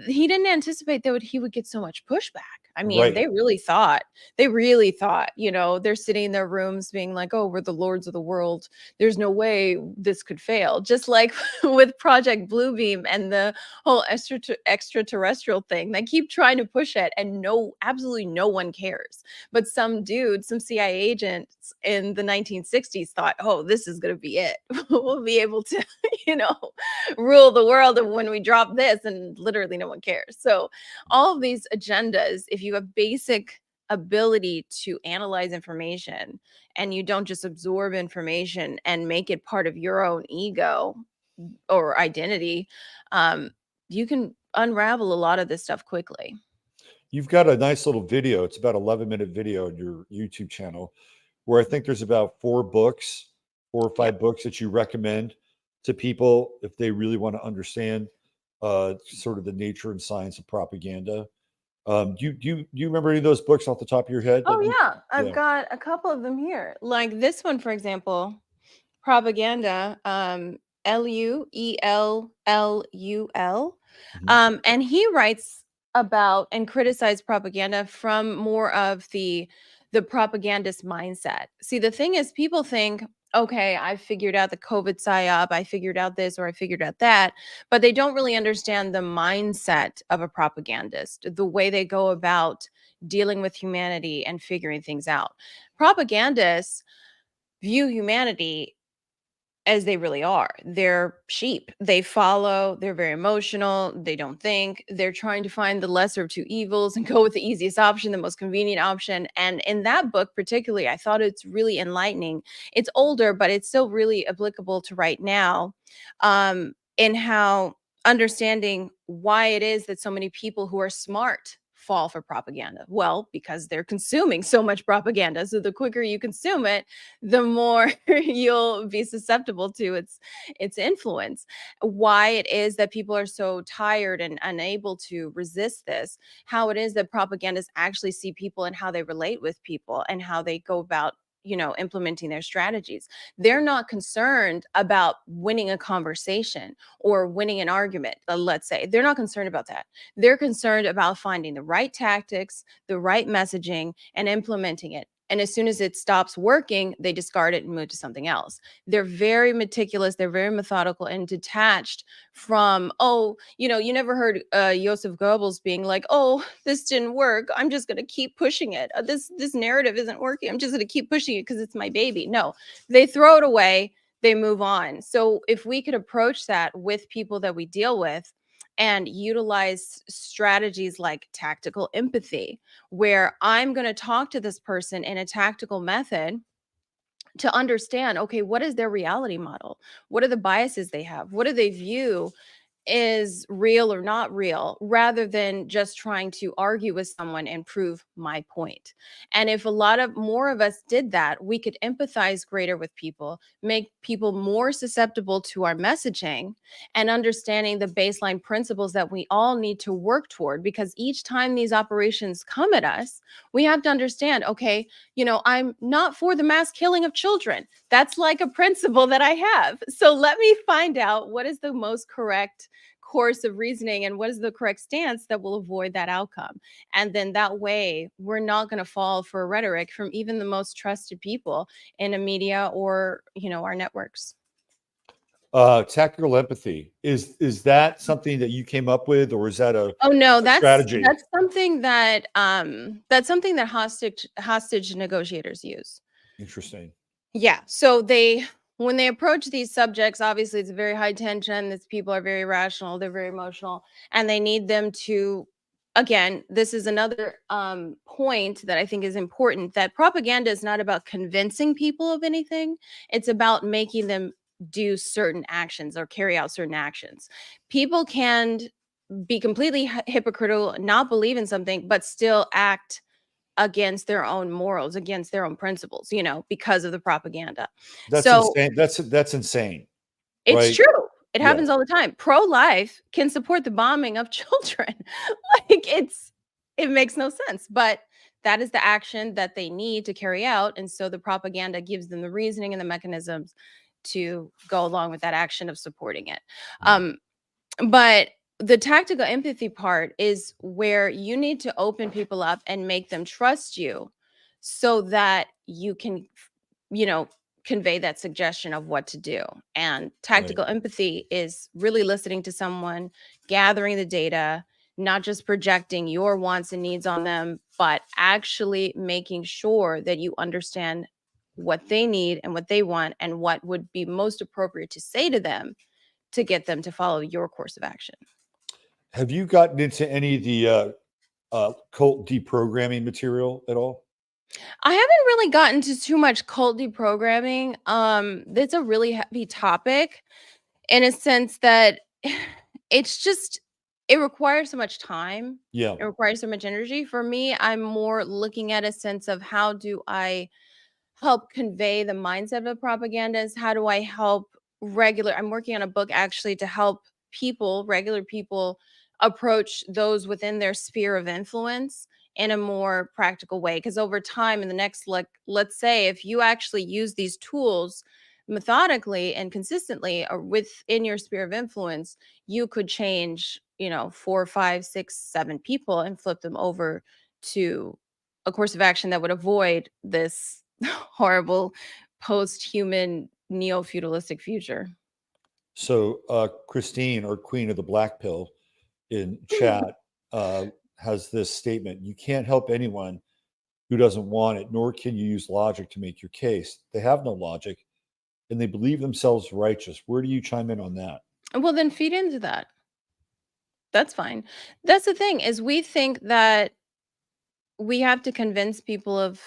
D: he didn't anticipate that he would get so much pushback. I mean,
C: Right.
D: they really thought, they're sitting in their rooms being like, oh, we're the lords of the world. There's no way this could fail. Just like with Project Bluebeam and the whole extraterrestrial thing. They keep trying to push it and absolutely no one cares. But some CIA agents in the 1960s thought, oh, this is going to be it. We'll be able to, rule the world when we drop this, and literally no one cares. So all of these agendas, if you have basic ability to analyze information, and you don't just absorb information and make it part of your own ego or identity, you can unravel a lot of this stuff quickly.
C: You've got a nice little video. It's about 11-minute video on your YouTube channel where I think there's about 4 or 5 books that you recommend to people if they really want to understand sort of the nature and science of propaganda. Do you remember any of those books off the top of your head?
D: Oh yeah, I've got a couple of them here. Like this one, for example, Propaganda, Luellul. And he writes about and criticizes propaganda from more of the propagandist mindset. See, the thing is, people think, okay, I figured out the COVID psyop, I figured out this, or I figured out that, but they don't really understand the mindset of a propagandist, the way they go about dealing with humanity and figuring things out. Propagandists view humanity as they really are. They're sheep. They follow, they're very emotional, they don't think, they're trying to find the lesser of two evils and go with the easiest option, the most convenient option. And in that book particularly, I thought it's really enlightening. It's older, but it's still really applicable to right now, in how understanding why it is that so many people who are smart fall for propaganda. Well, because they're consuming so much propaganda. So the quicker you consume it, the more you'll be susceptible to its influence. Why it is that people are so tired and unable to resist this, how it is that propagandists actually see people and how they relate with people and how they go about implementing their strategies. They're not concerned about winning a conversation or winning an argument. Let's say they're not concerned about that. They're concerned about finding the right tactics, the right messaging, and implementing it. And as soon as it stops working, they discard it and move to something else. They're very meticulous. They're very methodical and detached from, you never heard Joseph Goebbels being like, oh, this didn't work, I'm just going to keep pushing it. This narrative isn't working, I'm just going to keep pushing it because it's my baby. No, they throw it away. They move on. So if we could approach that with people that we deal with and utilize strategies like tactical empathy, where I'm going to talk to this person in a tactical method to understand, okay, what is their reality model? What are the biases they have? What do they view is real or not real, rather than just trying to argue with someone and prove my point. And if a lot of more of us did that, we could empathize greater with people, make people more susceptible to our messaging, and understanding the baseline principles that we all need to work toward. Because each time these operations come at us, we have to understand, okay, I'm not for the mass killing of children. That's like a principle that I have. So let me find out what is the most correct course of reasoning and what is the correct stance that will avoid that outcome. And then that way, we're not going to fall for rhetoric from even the most trusted people in a media or, our networks.
C: Tactical empathy, is that something that you came up with, or is that a strategy?
D: That's something that hostage negotiators use.
C: Interesting.
D: Yeah. So when they approach these subjects, obviously it's very high tension. These people are very rational, they're very emotional, and they need them to, again, this is another point that I think is important, that propaganda is not about convincing people of anything. It's about making them do certain actions or carry out certain actions. People can be completely hypocritical, not believe in something, but still act against their own morals, against their own principles, because of the propaganda.
C: That's
D: So
C: insane. That's insane.
D: it's
C: Right?
D: true. It
C: Yeah.
D: happens all the time. Pro-life can support the bombing of children. Like it makes no sense, but that is the action that they need to carry out. And so the propaganda gives them the reasoning and the mechanisms to go along with that action of supporting it. But the tactical empathy part is where you need to open people up and make them trust you so that you can, convey that suggestion of what to do. And tactical empathy is really listening to someone, gathering the data, not just projecting your wants and needs on them, but actually making sure that you understand what they need and what they want and what would be most appropriate to say to them to get them to follow your course of action.
C: Have you gotten into any of the cult deprogramming material at all?
D: I haven't really gotten to too much cult deprogramming. That's a really heavy topic in a sense that it's just it requires so much time.
C: Yeah.
D: It requires so much energy. For me, I'm more looking at a sense of how do I help convey the mindset of propagandists? How do I help I'm working on a book actually to help people, regular people, approach those within their sphere of influence in a more practical way. Because over time, in the next, like, let's say, if you actually use these tools methodically and consistently within your sphere of influence, you could change, 4, 5, 6, 7 people and flip them over to a course of action that would avoid this horrible post-human neo-feudalistic future.
C: So Christine, or Queen of the Black Pill, in chat has this statement: "You can't help anyone who doesn't want it, nor can you use logic to make your case. They have no logic, and they believe themselves righteous." Where do you chime in on that?
D: Well, then feed into that. That's fine. That's the thing is we think that we have to convince people of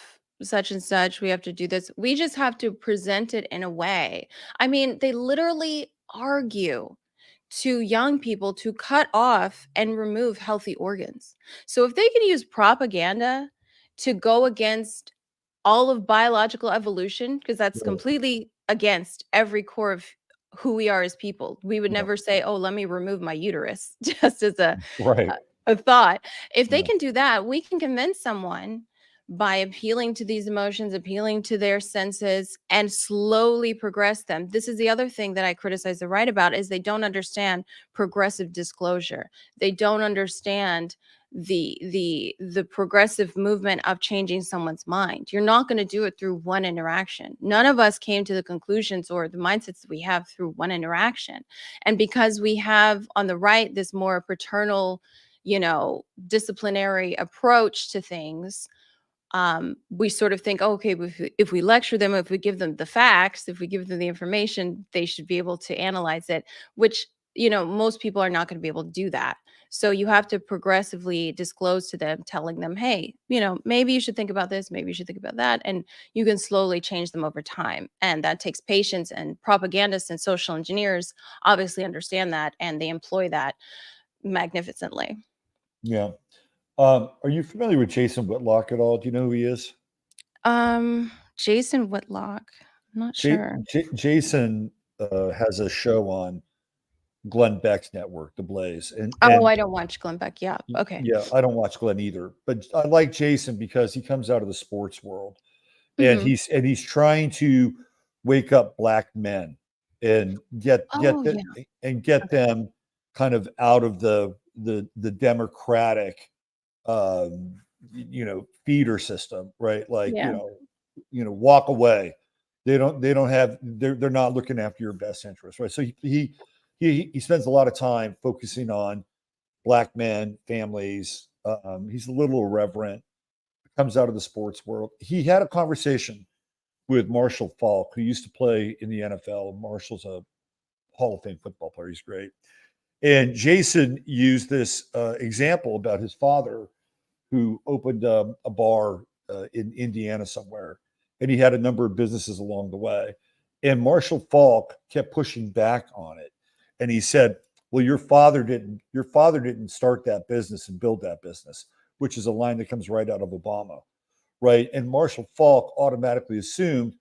D: such and such. We have to do this. We just have to present it in a way. I mean, they literally argue to young people to cut off and remove healthy organs. So if they can use propaganda to go against all of biological evolution, because that's
C: Right.
D: completely against every core of who we are as people. We would
C: Yeah.
D: never say, "Oh, let me remove my uterus," just as a
C: Right.
D: a thought. If they
C: Yeah.
D: can do that, we can convince someone by appealing to these emotions, appealing to their senses, and slowly progress them. This is the other thing that I criticize the right about is they don't understand progressive disclosure. They don't understand the progressive movement of changing someone's mind. You're not going to do it through one interaction. None of us came to the conclusions or the mindsets that we have through one interaction. And because we have on the right this more paternal, disciplinary approach to things, we sort of think, oh, okay, if we lecture them, if we give them the facts, if we give them the information, they should be able to analyze it, which, most people are not going to be able to do that. So you have to progressively disclose to them, telling them, hey, maybe you should think about this, maybe you should think about that. And you can slowly change them over time. And that takes patience, and propagandists and social engineers obviously understand that, and they employ that magnificently.
C: Yeah. Are you familiar with Jason Whitlock at all? Do you know who he is?
D: Jason Whitlock. I'm not sure.
C: Jason has a show on Glenn Beck's network, The Blaze,
D: Oh, I don't watch Glenn Beck. Yeah. Okay.
C: yeah, I don't watch Glenn either, but I like Jason because he comes out of the sports world, and
D: Mhm.
C: he's trying to wake up black men and
D: Oh, yeah.
C: get
D: Okay.
C: them kind of out of the democratic feeder system, right? Like,
D: Yeah.
C: walk away. They don't have, they're not looking after your best interest, right? So he spends a lot of time focusing on black men, families. He's a little irreverent, comes out of the sports world. He had a conversation with Marshall Falk, who used to play in the NFL. Marshall's a Hall of Fame football player. He's great. And Jason used this example about his father, who opened a bar in Indiana somewhere, and he had a number of businesses along the way. And Marshall Falk kept pushing back on it, and he said, "Well, your father didn't start that business and build that business," which is a line that comes right out of Obama, right? And Marshall Falk automatically assumed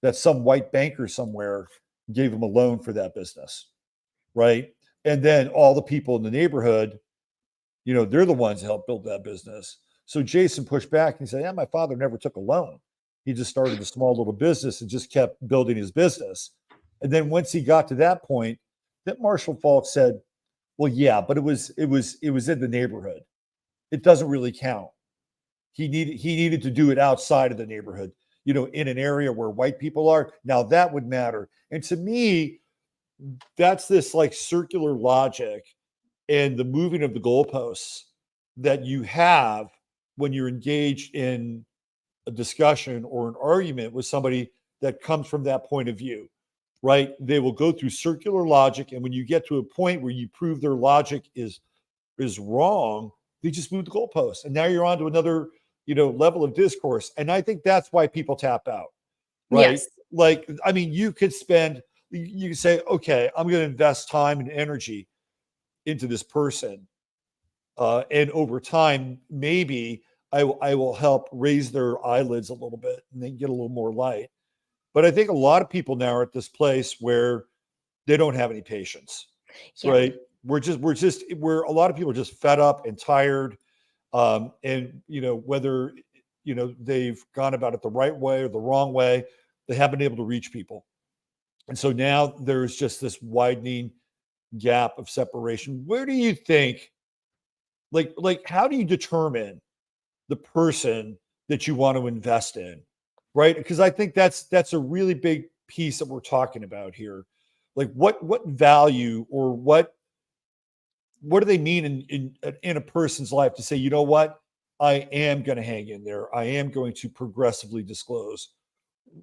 C: that some white banker somewhere gave him a loan for that business, right? And then all the people in the neighborhood, they're the ones that helped build that business. So Jason pushed back and he said, "Yeah, my father never took a loan. He just started a small little business and just kept building his business." And then once he got to that point, that Marshall Falk said, "Well, yeah, but it was in the neighborhood. It doesn't really count. He needed to do it outside of the neighborhood, in an area where white people are. Now that would matter." And to me, that's this like circular logic and the moving of the goalposts that you have when you're engaged in a discussion or an argument with somebody that comes from that point of view, right? They will go through circular logic, and when you get to a point where you prove their logic is wrong, they just moved the goalposts, and now you're on to another, level of discourse. And I think that's why people tap out, right?
D: Yes.
C: Like, I mean, you could say, okay, I'm going to invest time and energy into this person. And over time, maybe I will help raise their eyelids a little bit and they get a little more light. But I think a lot of people now are at this place where they don't have any patience,
D: Yeah.
C: right? We're a lot of people are just fed up and tired. And, whether, they've gone about it the right way or the wrong way, they haven't been able to reach people. And so now there's just this widening gap of separation. Where do you think, like how do you determine the person that you want to invest in, right? Because I think that's a really big piece that we're talking about here. Like what value or what do they mean in a person's life to say, you know what, I am going to hang in there, I am going to progressively disclose?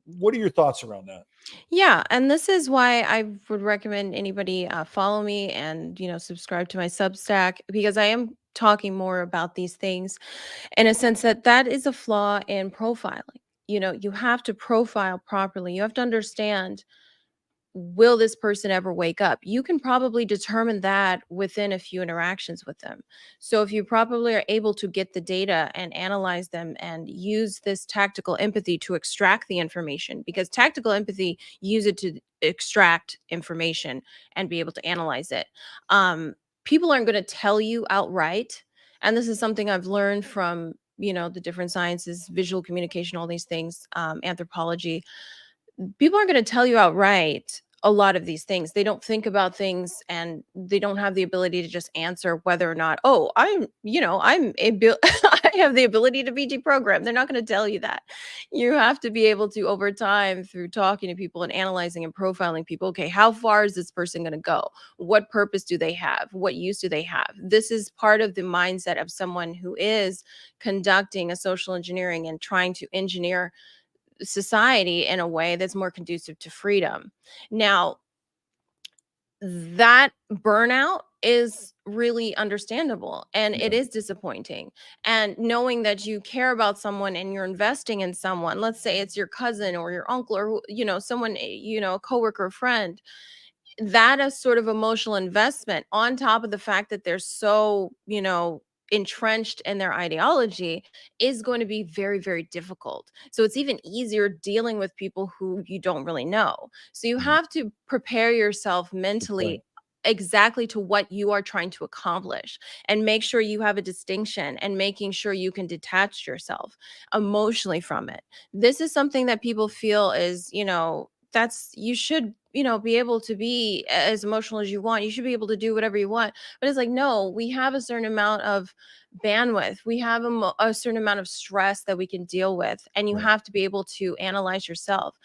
C: What are your thoughts around that?
D: Yeah, and this is why I would recommend anybody follow me and subscribe to my Substack, because I am talking more about these things in a sense that that is a flaw in profiling. You have to profile properly. You have to understand, will this person ever wake up? You can probably determine that within a few interactions with them. So if you probably are able to get the data and analyze them and use this tactical empathy to extract the information, because tactical empathy, use it to extract information and be able to analyze it. People aren't going to tell you outright. And this is something I've learned from, the different sciences, visual communication, all these things, anthropology. People aren't going to tell you outright a lot of these things. They don't think about things, and they don't have the ability to just answer whether or not, oh, I have the ability to be deprogrammed. They're not going to tell you that. You have to be able to, over time, through talking to people and analyzing and profiling people, okay, how far is this person going to go? What purpose do they have? What use do they have? This is part of the mindset of someone who is conducting a social engineering and trying to engineer society in a way that's more conducive to freedom. Now, that burnout is really understandable, and it
C: Yeah.
D: is disappointing. And knowing that you care about someone and you're investing in someone, let's say it's your cousin or your uncle or someone, a coworker, a friend, that is sort of emotional investment on top of the fact that they're so, entrenched in their ideology, is going to be very, very difficult. So it's even easier dealing with people who you don't really know. So you
C: Mm,
D: have to prepare yourself
C: good point.
D: mentally exactly to what you are trying to accomplish, and make sure you have a distinction, and making sure you can detach yourself emotionally from it. This is something that people feel is, that's, you should, be able to be as emotional as you want. You should be able to do whatever you want. But it's like, no, we have a certain amount of bandwidth. We have a certain amount of stress that we can deal with, and you
C: Right.
D: have to be able to analyze yourself.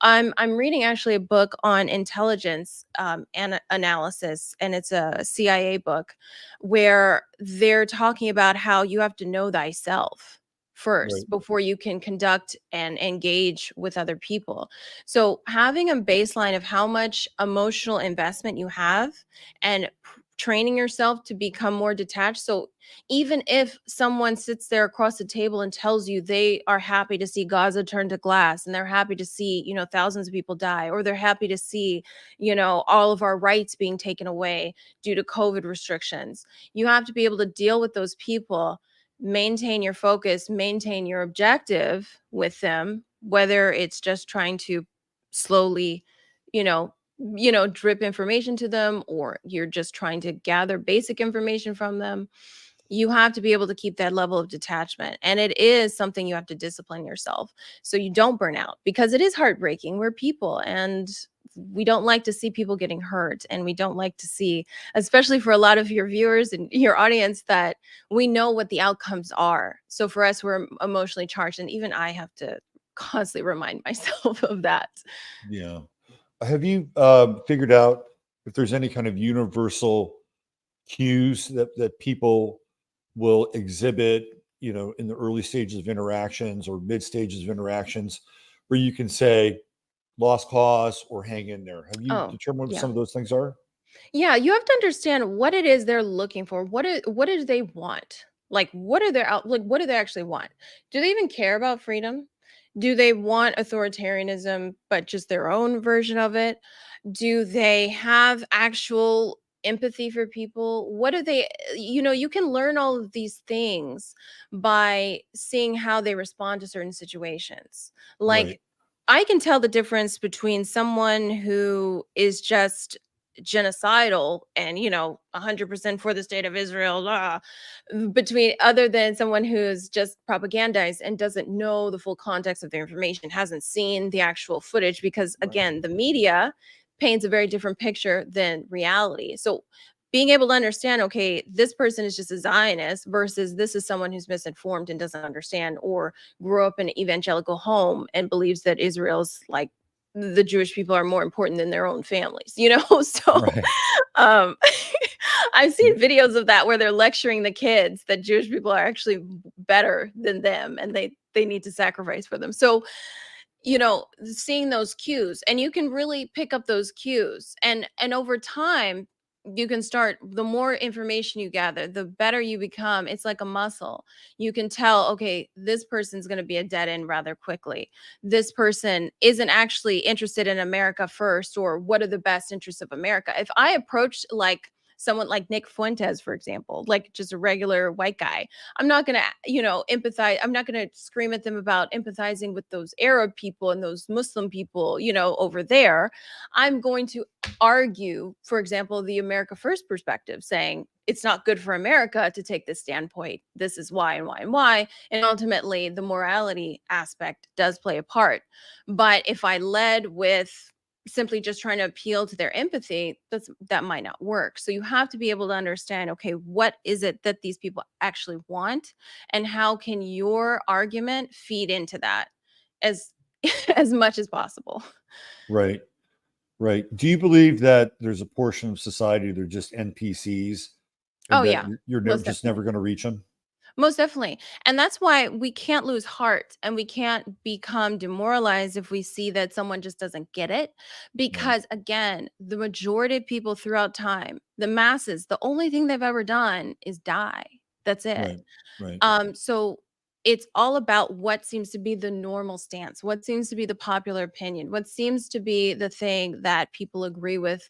D: I'm reading actually a book on intelligence and analysis, and it's a CIA book where they're talking about how you have to know thyself
C: Right.
D: first before you can conduct and engage with other people. So having a baseline of how much emotional investment you have, and training yourself to become more detached. So even if someone sits there across the table and tells you they are happy to see Gaza turn to glass, and they're happy to see, thousands of people die, or they're happy to see, all of our rights being taken away due to COVID restrictions, you have to be able to deal with those people, maintain your focus, maintain your objective with them, whether it's just trying to slowly, you know, drip information to them, or you're just trying to gather basic information from them. You have to be able to keep that level of detachment. And it is something you have to discipline yourself so you don't burn out, because it is heartbreaking. We're people, and we don't like to see people getting hurt. And we don't like to see, especially for a lot of your viewers and your audience, that we know what the outcomes are. So for us, we're emotionally charged. And even I have to constantly remind myself of that.
C: Yeah. Have you figured out if there's any kind of universal cues that people will exhibit, in the early stages of interactions or mid stages of interactions, where you can say lost cause or hang in there? Have you
D: Oh,
C: determined what
D: yeah.
C: some of those things are?
D: Yeah, you have to understand what it is they're looking for. What do they want? Like, what are their out? Like, what do they actually want? Do they even care about freedom? Do they want authoritarianism, but just their own version of it? Do they have actual empathy for people? What do they, you can learn all of these things by seeing how they respond to certain situations.
C: Right.
D: Like, I can tell the difference between someone who is just genocidal and 100% for the state of Israel, between other than someone who's just propagandized and doesn't know the full context of the information, hasn't seen the actual footage, because
C: Right.
D: again, the media paints a very different picture than reality. So being able to understand, okay, this person is just a Zionist versus this is someone who's misinformed and doesn't understand, or grew up in an evangelical home and believes that Israel's like the Jewish people are more important than their own families, so
C: Right.
D: um I've seen videos of that where they're lecturing the kids that Jewish people are actually better than them and they need to sacrifice for them. So, seeing those cues, and you can really pick up those cues, and over time you can start, the more information you gather, the better you become. It's like a muscle. You can tell, okay, this person's going to be a dead end rather quickly. This person isn't actually interested in America first, or what are the best interests of America. If I approached like someone like Nick Fuentes, for example, like just a regular white guy, I'm not going to, empathize. I'm not going to scream at them about empathizing with those Arab people and those Muslim people, over there. I'm going to argue, for example, the America First perspective, saying it's not good for America to take this standpoint. This is why and why and why. And ultimately, the morality aspect does play a part. But if I led with simply just trying to appeal to their empathy, that might not work. So you have to be able to understand, okay, what is it that these people actually want, and how can your argument feed into that as as much as possible.
C: Right. Right. Do you believe that there's a portion of society they're just NPCs
D: Oh
C: and that
D: yeah,
C: you're
D: most
C: just
D: definitely.
C: never going to reach them?
D: Most definitely. And that's why we can't lose heart and we can't become demoralized if we see that someone just doesn't get it.
C: Right.
D: Because again, the majority of people throughout time, the masses, the only thing they've ever done is die. That's it.
C: Right. Right.
D: So it's all about what seems to be the normal stance, what seems to be the popular opinion, what seems to be the thing that people agree with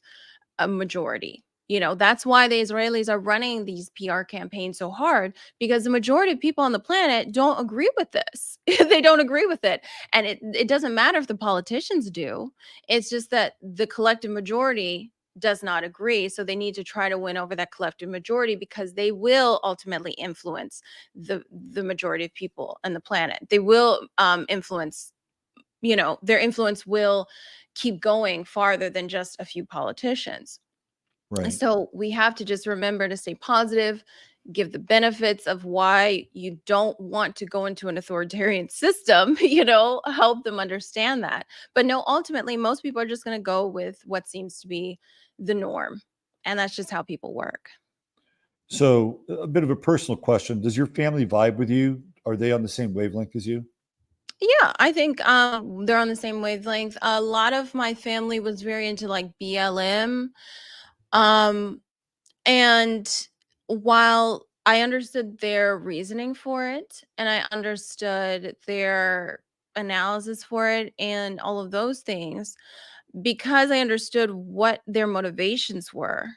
D: a majority. That's why the Israelis are running these PR campaigns so hard, because the majority of people on the planet don't agree with this. They don't agree with it. And it doesn't matter if the politicians do. It's just that the collective majority does not agree. So they need to try to win over that collective majority, because they will ultimately influence the majority of people on the planet. They will influence, their influence will keep going farther than just a few politicians.
C: Right.
D: So we have to just remember to stay positive, give the benefits of why you don't want to go into an authoritarian system, help them understand that. But no, ultimately, most people are just going to go with what seems to be the norm. And that's just how people work.
C: So, a bit of a personal question. Does your family vibe with you? Are they on the same wavelength as you?
D: Yeah, I think they're on the same wavelength. A lot of my family was very into like BLM. Um, And while I understood their reasoning for it, and I understood their analysis for it and all of those things, because I understood what their motivations were,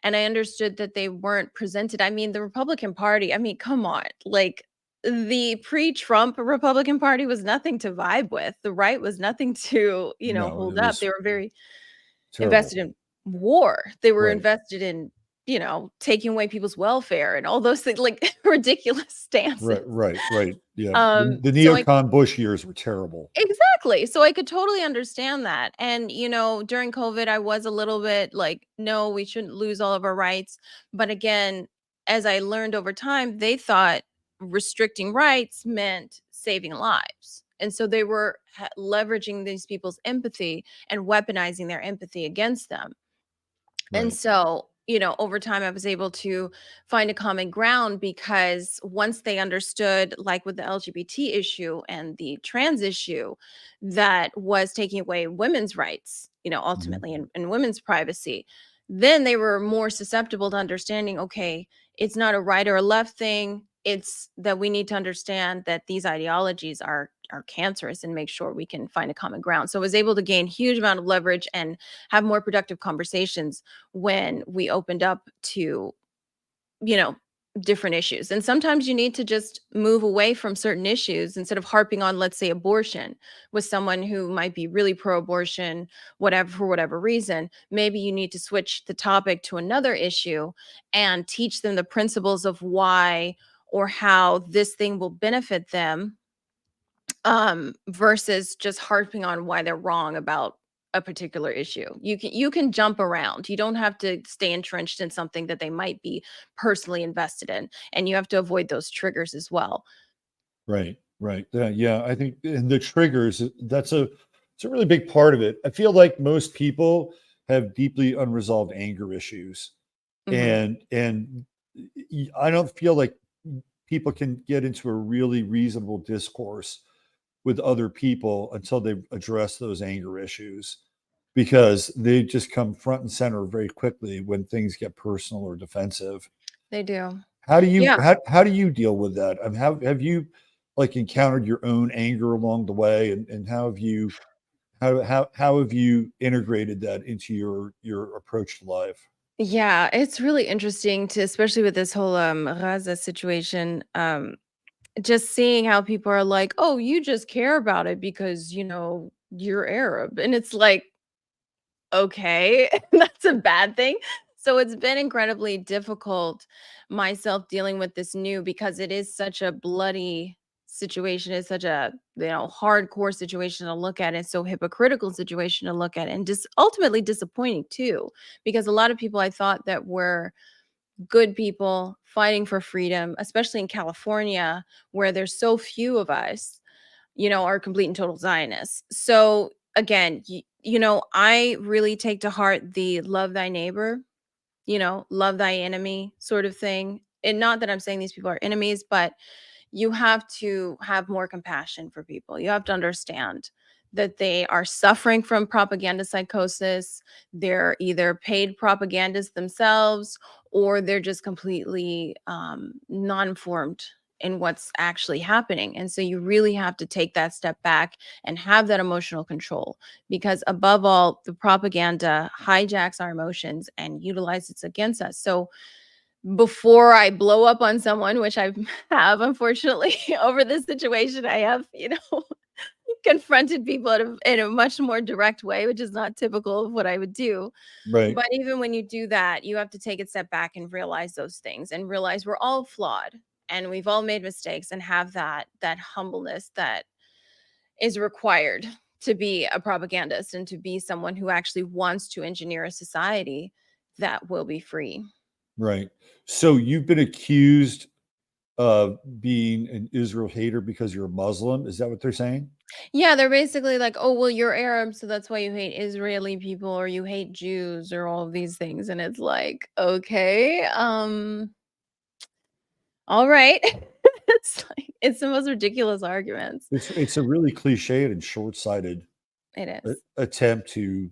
D: and I understood that they weren't presented. I mean, the Republican Party, I mean, come on. Like, the pre-Trump Republican Party was nothing to vibe with. The right was nothing to,
C: No,
D: hold
C: it
D: up.
C: was
D: They were very
C: terrible.
D: invested in war. They were
C: Right.
D: invested in, taking away people's welfare and all those things, like ridiculous stances.
C: Right. Right. Right. Yeah. The
D: So I
C: neocon Bush years were terrible.
D: exactly. So I could totally understand that. And during COVID, I was a little bit like, no, we shouldn't lose all of our rights. But again, as I learned over time, they thought restricting rights meant saving lives. And so they were leveraging these people's empathy and weaponizing their empathy against them. And
C: Right.
D: so, over time, I was able to find a common ground, because once they understood, like with the LGBT issue and the trans issue, that was taking away women's rights,
C: Mhm.
D: ultimately, and women's privacy, then they were more susceptible to understanding, okay, it's not a right or a left thing. it's that we need to understand that these ideologies are cancerous and make sure we can find a common ground. So I was able to gain huge amount of leverage and have more productive conversations when we opened up to, you know, different issues. And sometimes you need to just move away from certain issues instead of harping on, let's say, abortion with someone who might be really pro abortion, whatever, for whatever reason. Maybe you need to switch the topic to another issue and teach them the principles of why or how this thing will benefit them, versus just harping on why they're wrong about a particular issue. You can jump around. You don't have to stay entrenched in something that they might be personally invested in, and you have to avoid those triggers as well.
C: Right, right. Yeah, I think and the triggers, it's a really big part of it. I feel like most people have deeply unresolved anger issues.
D: Mhm.
C: And I don't feel like people can get into a really reasonable discourse with other people until they've addressed those anger issues, because they just come front and center very quickly when things get personal or defensive.
D: They do.
C: How do you
D: Yeah.
C: how do you deal with that? Have you like encountered your own anger along the way, and how have you how have you integrated that into your approach to life?
D: Yeah, it's really interesting to, especially with this whole Gaza situation, just seeing how people are like, "Oh, you just care about it because, you're Arab." And it's like, okay, that's a bad thing. So it's been incredibly difficult myself dealing with this new, because it is such a bloody situation. It's such a, hardcore situation to look at. It's so hypocritical situation to look at, and just ultimately disappointing too, because a lot of people I thought that were good people fighting for freedom, especially in California, where there's so few of us, are complete and total Zionists. So again, I really take to heart the love thy neighbor, love thy enemy sort of thing. And not that I'm saying these people are enemies, but you have to have more compassion for people. You have to understand that they are suffering from propaganda psychosis. They're either paid propagandists themselves, or they're just completely non-informed in what's actually happening. And so you really have to take that step back and have that emotional control, because above all, the propaganda hijacks our emotions and utilizes it against us. So before I blow up on someone, which I have unfortunately over this situation, I have, confronted people in a much more direct way, which is not typical of what I would do.
C: Right,
D: But even when you do that, you have to take a step back and realize those things, and realize we're all flawed and we've all made mistakes, and have that humbleness that is required to be a propagandist and to be someone who actually wants to engineer a society that will be free.
C: right. So you've been accused of being an Israel hater because you're a Muslim. Is that what they're saying?
D: Yeah, they're basically like, "Oh, well, you're Arab, so that's why you hate Israeli people, or you hate Jews, or all of these things." And it's like, "Okay, all right." It's the most ridiculous arguments.
C: It's a really cliched and short-sighted
D: It is.
C: attempt to,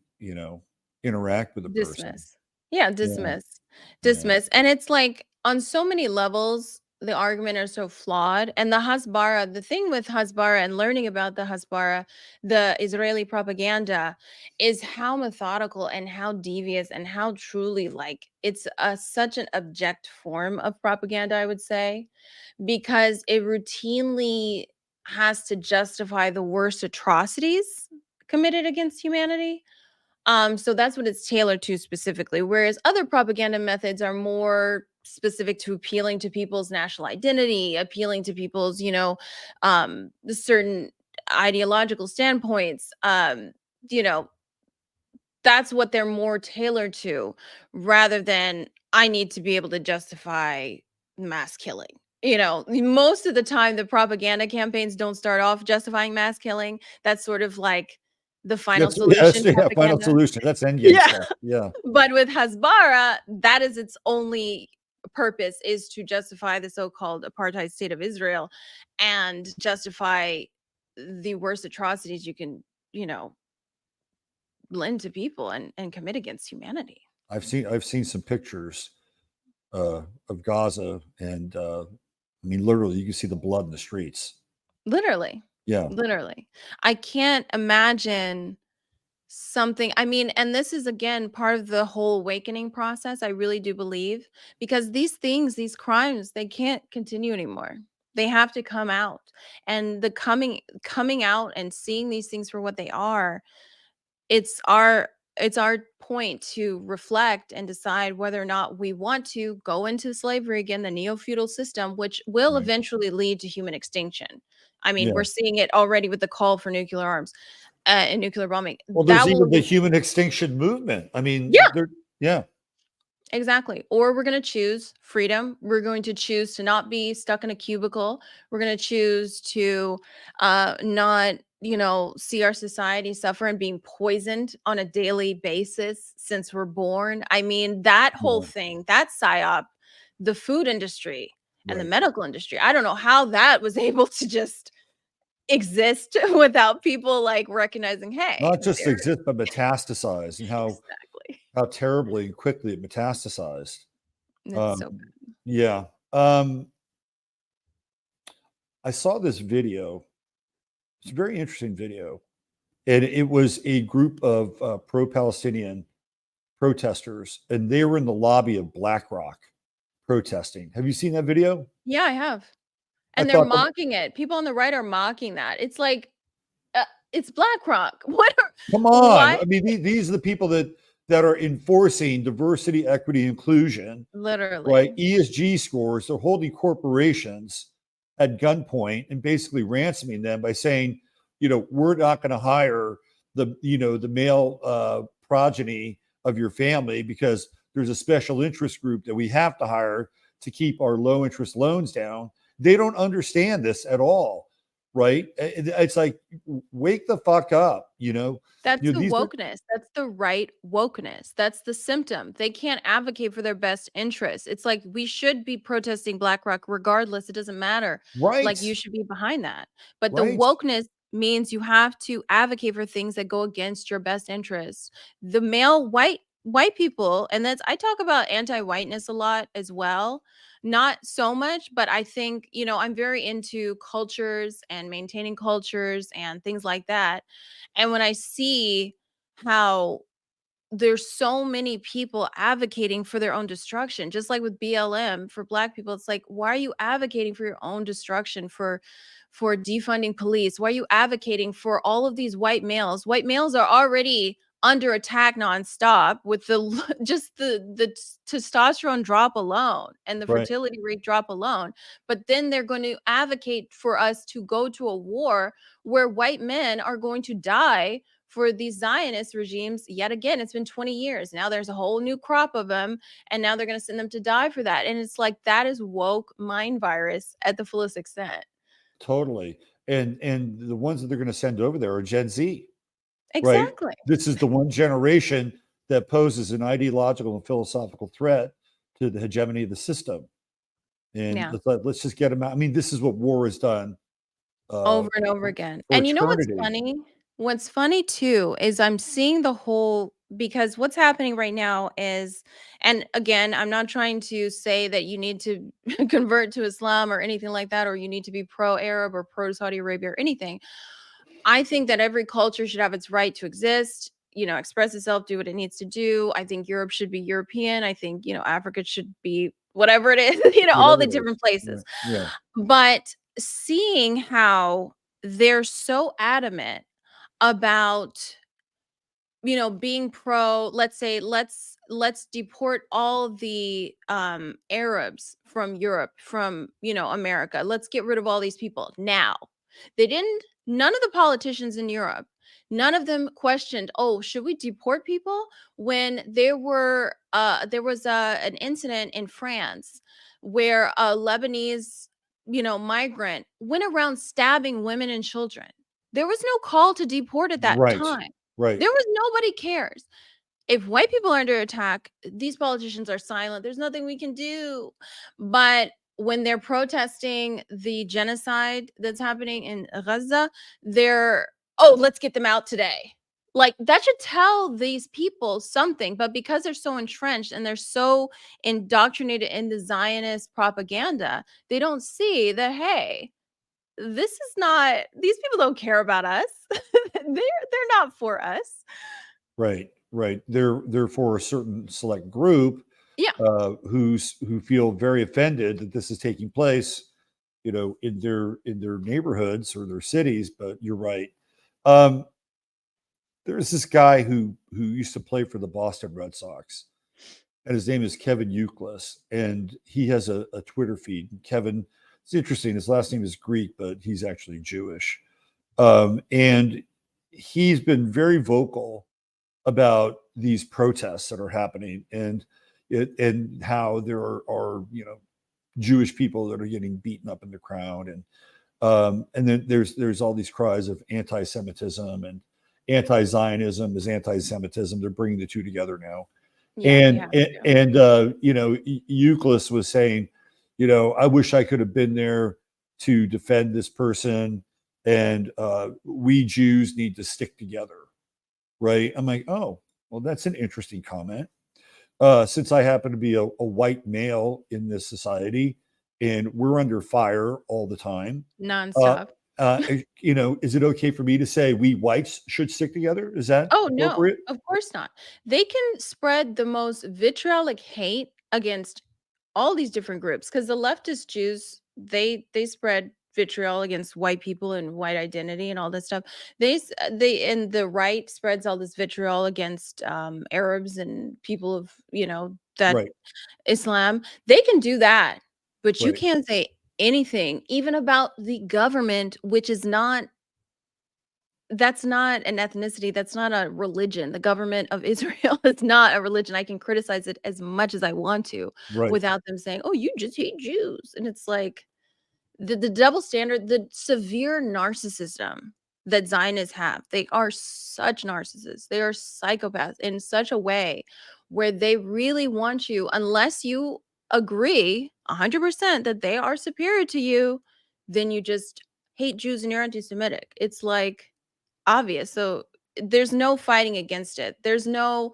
C: interact with a person.
D: Dismiss. Yeah,
C: Yeah,
D: dismiss.
C: yeah,
D: Dismiss. And it's like on so many levels, the argument are so flawed. And the Hasbara, the thing with Hasbara and learning about the Hasbara, the Israeli propaganda, is how methodical and how devious and how truly like it's such an abject form of propaganda, I would say, because it routinely has to justify the worst atrocities committed against humanity. So that's what it's tailored to specifically. Whereas other propaganda methods are more specific to appealing to people's national identity, appealing to people's, certain ideological standpoints. You know, that's what they're more tailored to, rather than I need to be able to justify mass killing. Most of the time, the propaganda campaigns don't start off justifying mass killing. That's sort of like the final
C: that's
D: solution
C: yeah, final
D: propaganda.
C: solution. That's end game
D: Yeah.
C: stuff. Yeah,
D: But with Hasbara, that is its only purpose, is to justify the so-called apartheid state of Israel and justify the worst atrocities you can, you know, lend to people and commit against humanity.
C: I've seen some pictures of Gaza, and I mean, literally, you can see the blood in the streets.
D: Literally.
C: Yeah.
D: Literally. I can't imagine something, I mean, and this is again part of the whole awakening process, I really do believe, because these things, these crimes, they can't continue anymore. They have to come out. And the coming out and seeing these things for what they are, it's our point to reflect and decide whether or not we want to go into slavery again, the neo-feudal system, which will
C: Right.
D: eventually lead to human extinction. I mean,
C: Yeah.
D: we're seeing it already with the call for nuclear arms and nuclear bombing.
C: Well, there's
D: That
C: even the
D: will,
C: human extinction movement. I mean,
D: yeah,
C: yeah,
D: exactly. Or we're going to choose freedom. We're going to choose to not be stuck in a cubicle. We're going to choose to not, see our society suffer and being poisoned on a daily basis since we're born. I mean, that whole
C: yeah,
D: thing, that psyop, the food industry and the
C: right.
D: medical industry, I don't know how that was able to just exist without people like recognizing, hey,
C: Not just
D: there,
C: exist, but metastasize, and
D: exactly.
C: how terribly and quickly it metastasized.
D: It's
C: Um,
D: so bad.
C: yeah. I saw this video. It's a very interesting video, and it was a group of pro-Palestinian protesters, and they were in the lobby of BlackRock protesting. Have you seen that video?
D: Yeah, I have.
C: I
D: And they're
C: thought,
D: mocking it. People on the right are mocking that. It's like, it's BlackRock. What are
C: come on.
D: why?
C: I mean, these are the people that are enforcing diversity, equity, inclusion, right?
D: Literally.
C: ESG scores. They're holding corporations at gunpoint and basically ransoming them by saying, we're not going to hire the male progeny of your family because there's a special interest group that we have to hire to keep our low interest loans down. They don't understand this at all, right? It's like, wake the fuck up,
D: That's the
C: these are
D: wokeness. That's the right wokeness. That's the symptom. They can't advocate for their best interests. It's like we should be protesting BlackRock regardless. It doesn't matter. Like you
C: right,
D: should be behind that. But the
C: right,
D: wokeness means you have to advocate for things that go against your best interests. The male white people, and that's I talk about anti-whiteness a lot as well. Not so much, but I think, I'm very into cultures and maintaining cultures and things like that. And when I see how there's so many people advocating for their own destruction, just like with BLM for Black people, it's like, why are you advocating for your own destruction, for defunding police? Why are you advocating for all of these white males? White males are already under attack nonstop with the just the testosterone drop alone and the
C: right.
D: fertility rate drop alone. But then they're going to advocate for us to go to a war where white men are going to die for these Zionist regimes. Yet again, it's been 20 years. Now there's a whole new crop of them, and now they're going to send them to die for that. And it's like that is woke mind virus at the fullest extent.
C: Totally. And the ones that they're going to send over there are Gen Z, right?
D: Exactly.
C: This is the one generation that poses an ideological and philosophical threat to the hegemony of the system. And
D: Yeah.
C: let's just get them out. I mean, this is what war has done
D: Over and over again.
C: for
D: And you know what's
C: eternity.
D: funny? What's funny too is I'm seeing the whole, because what's happening right now is, and again, I'm not trying to say that you need to convert to Islam or anything like that, or you need to be pro Arab or pro Saudi Arabia or anything. I think that every culture should have its right to exist, express itself, do what it needs to do. I think Europe should be European. I think, Africa should be whatever it is, all
C: Whatever
D: the
C: it is.
D: different places.
C: Yeah.
D: But seeing how they're so adamant about, being pro, let's say, let's deport all the Arabs from Europe, from, America. Let's get rid of all these people now. They didn't, none of the politicians in Europe, none of them questioned, oh, should we deport people? When there was an incident in France where a Lebanese, migrant went around stabbing women and children. There was no call to deport at that
C: Right.
D: time.
C: Right.
D: There was nobody cares. If white people are under attack, these politicians are silent. There's nothing we can do. But when they're protesting the genocide that's happening in Gaza, they're, oh, let's get them out today. Like, that should tell these people something, but because they're so entrenched and they're so indoctrinated in the Zionist propaganda, they don't see that, hey, this is not, these people don't care about us. They're not for us.
C: Right, right. They're for a certain select group
D: Yeah.
C: who feel very offended that this is taking place, in their neighborhoods or their cities. But you're right. Um, there's this guy who used to play for the Boston Red Sox, and his name is Kevin Euclid, and he has a Twitter feed. Kevin, it's interesting. His last name is Greek, but he's actually Jewish, and he's been very vocal about these protests that are happening, and how there are Jewish people that are getting beaten up in the crowd, and then there's all these cries of anti-Semitism, and anti-Zionism is anti-Semitism. They're bringing the two together now.
D: Yeah, you
C: And
D: have
C: and,
D: to.
C: and Euclid was saying, I wish I could have been there to defend this person, and we Jews need to stick together, right? I'm like, oh, well, that's an interesting comment. Since I happen to be a white male in this society, and we're under fire all the time, uh,
D: Nonstop.
C: is it okay for me to say we whites should stick together? Is that
D: Oh, no,
C: appropriate?
D: of course not. They can spread the most vitriolic hate against all these different groups, because the leftist Jews, they spread vitriol against white people and white identity and all this stuff. They and the right spreads all this vitriol against Arabs and people of, that
C: Right,
D: Islam. They can do that, but you
C: right,
D: can't say anything even about the government, which is not, that's not an ethnicity, that's not a religion. The government of Israel is not a religion. I can criticize it as much as I want to
C: right,
D: without them saying, "Oh, you just hate Jews." And it's like the double standard, the severe narcissism that Zionists have. They are such narcissists. They are psychopaths in such a way where they really want you, unless you agree 100% that they are superior to you, then you just hate Jews and you're anti-Semitic. It's like obvious. So there's no fighting against it. There's no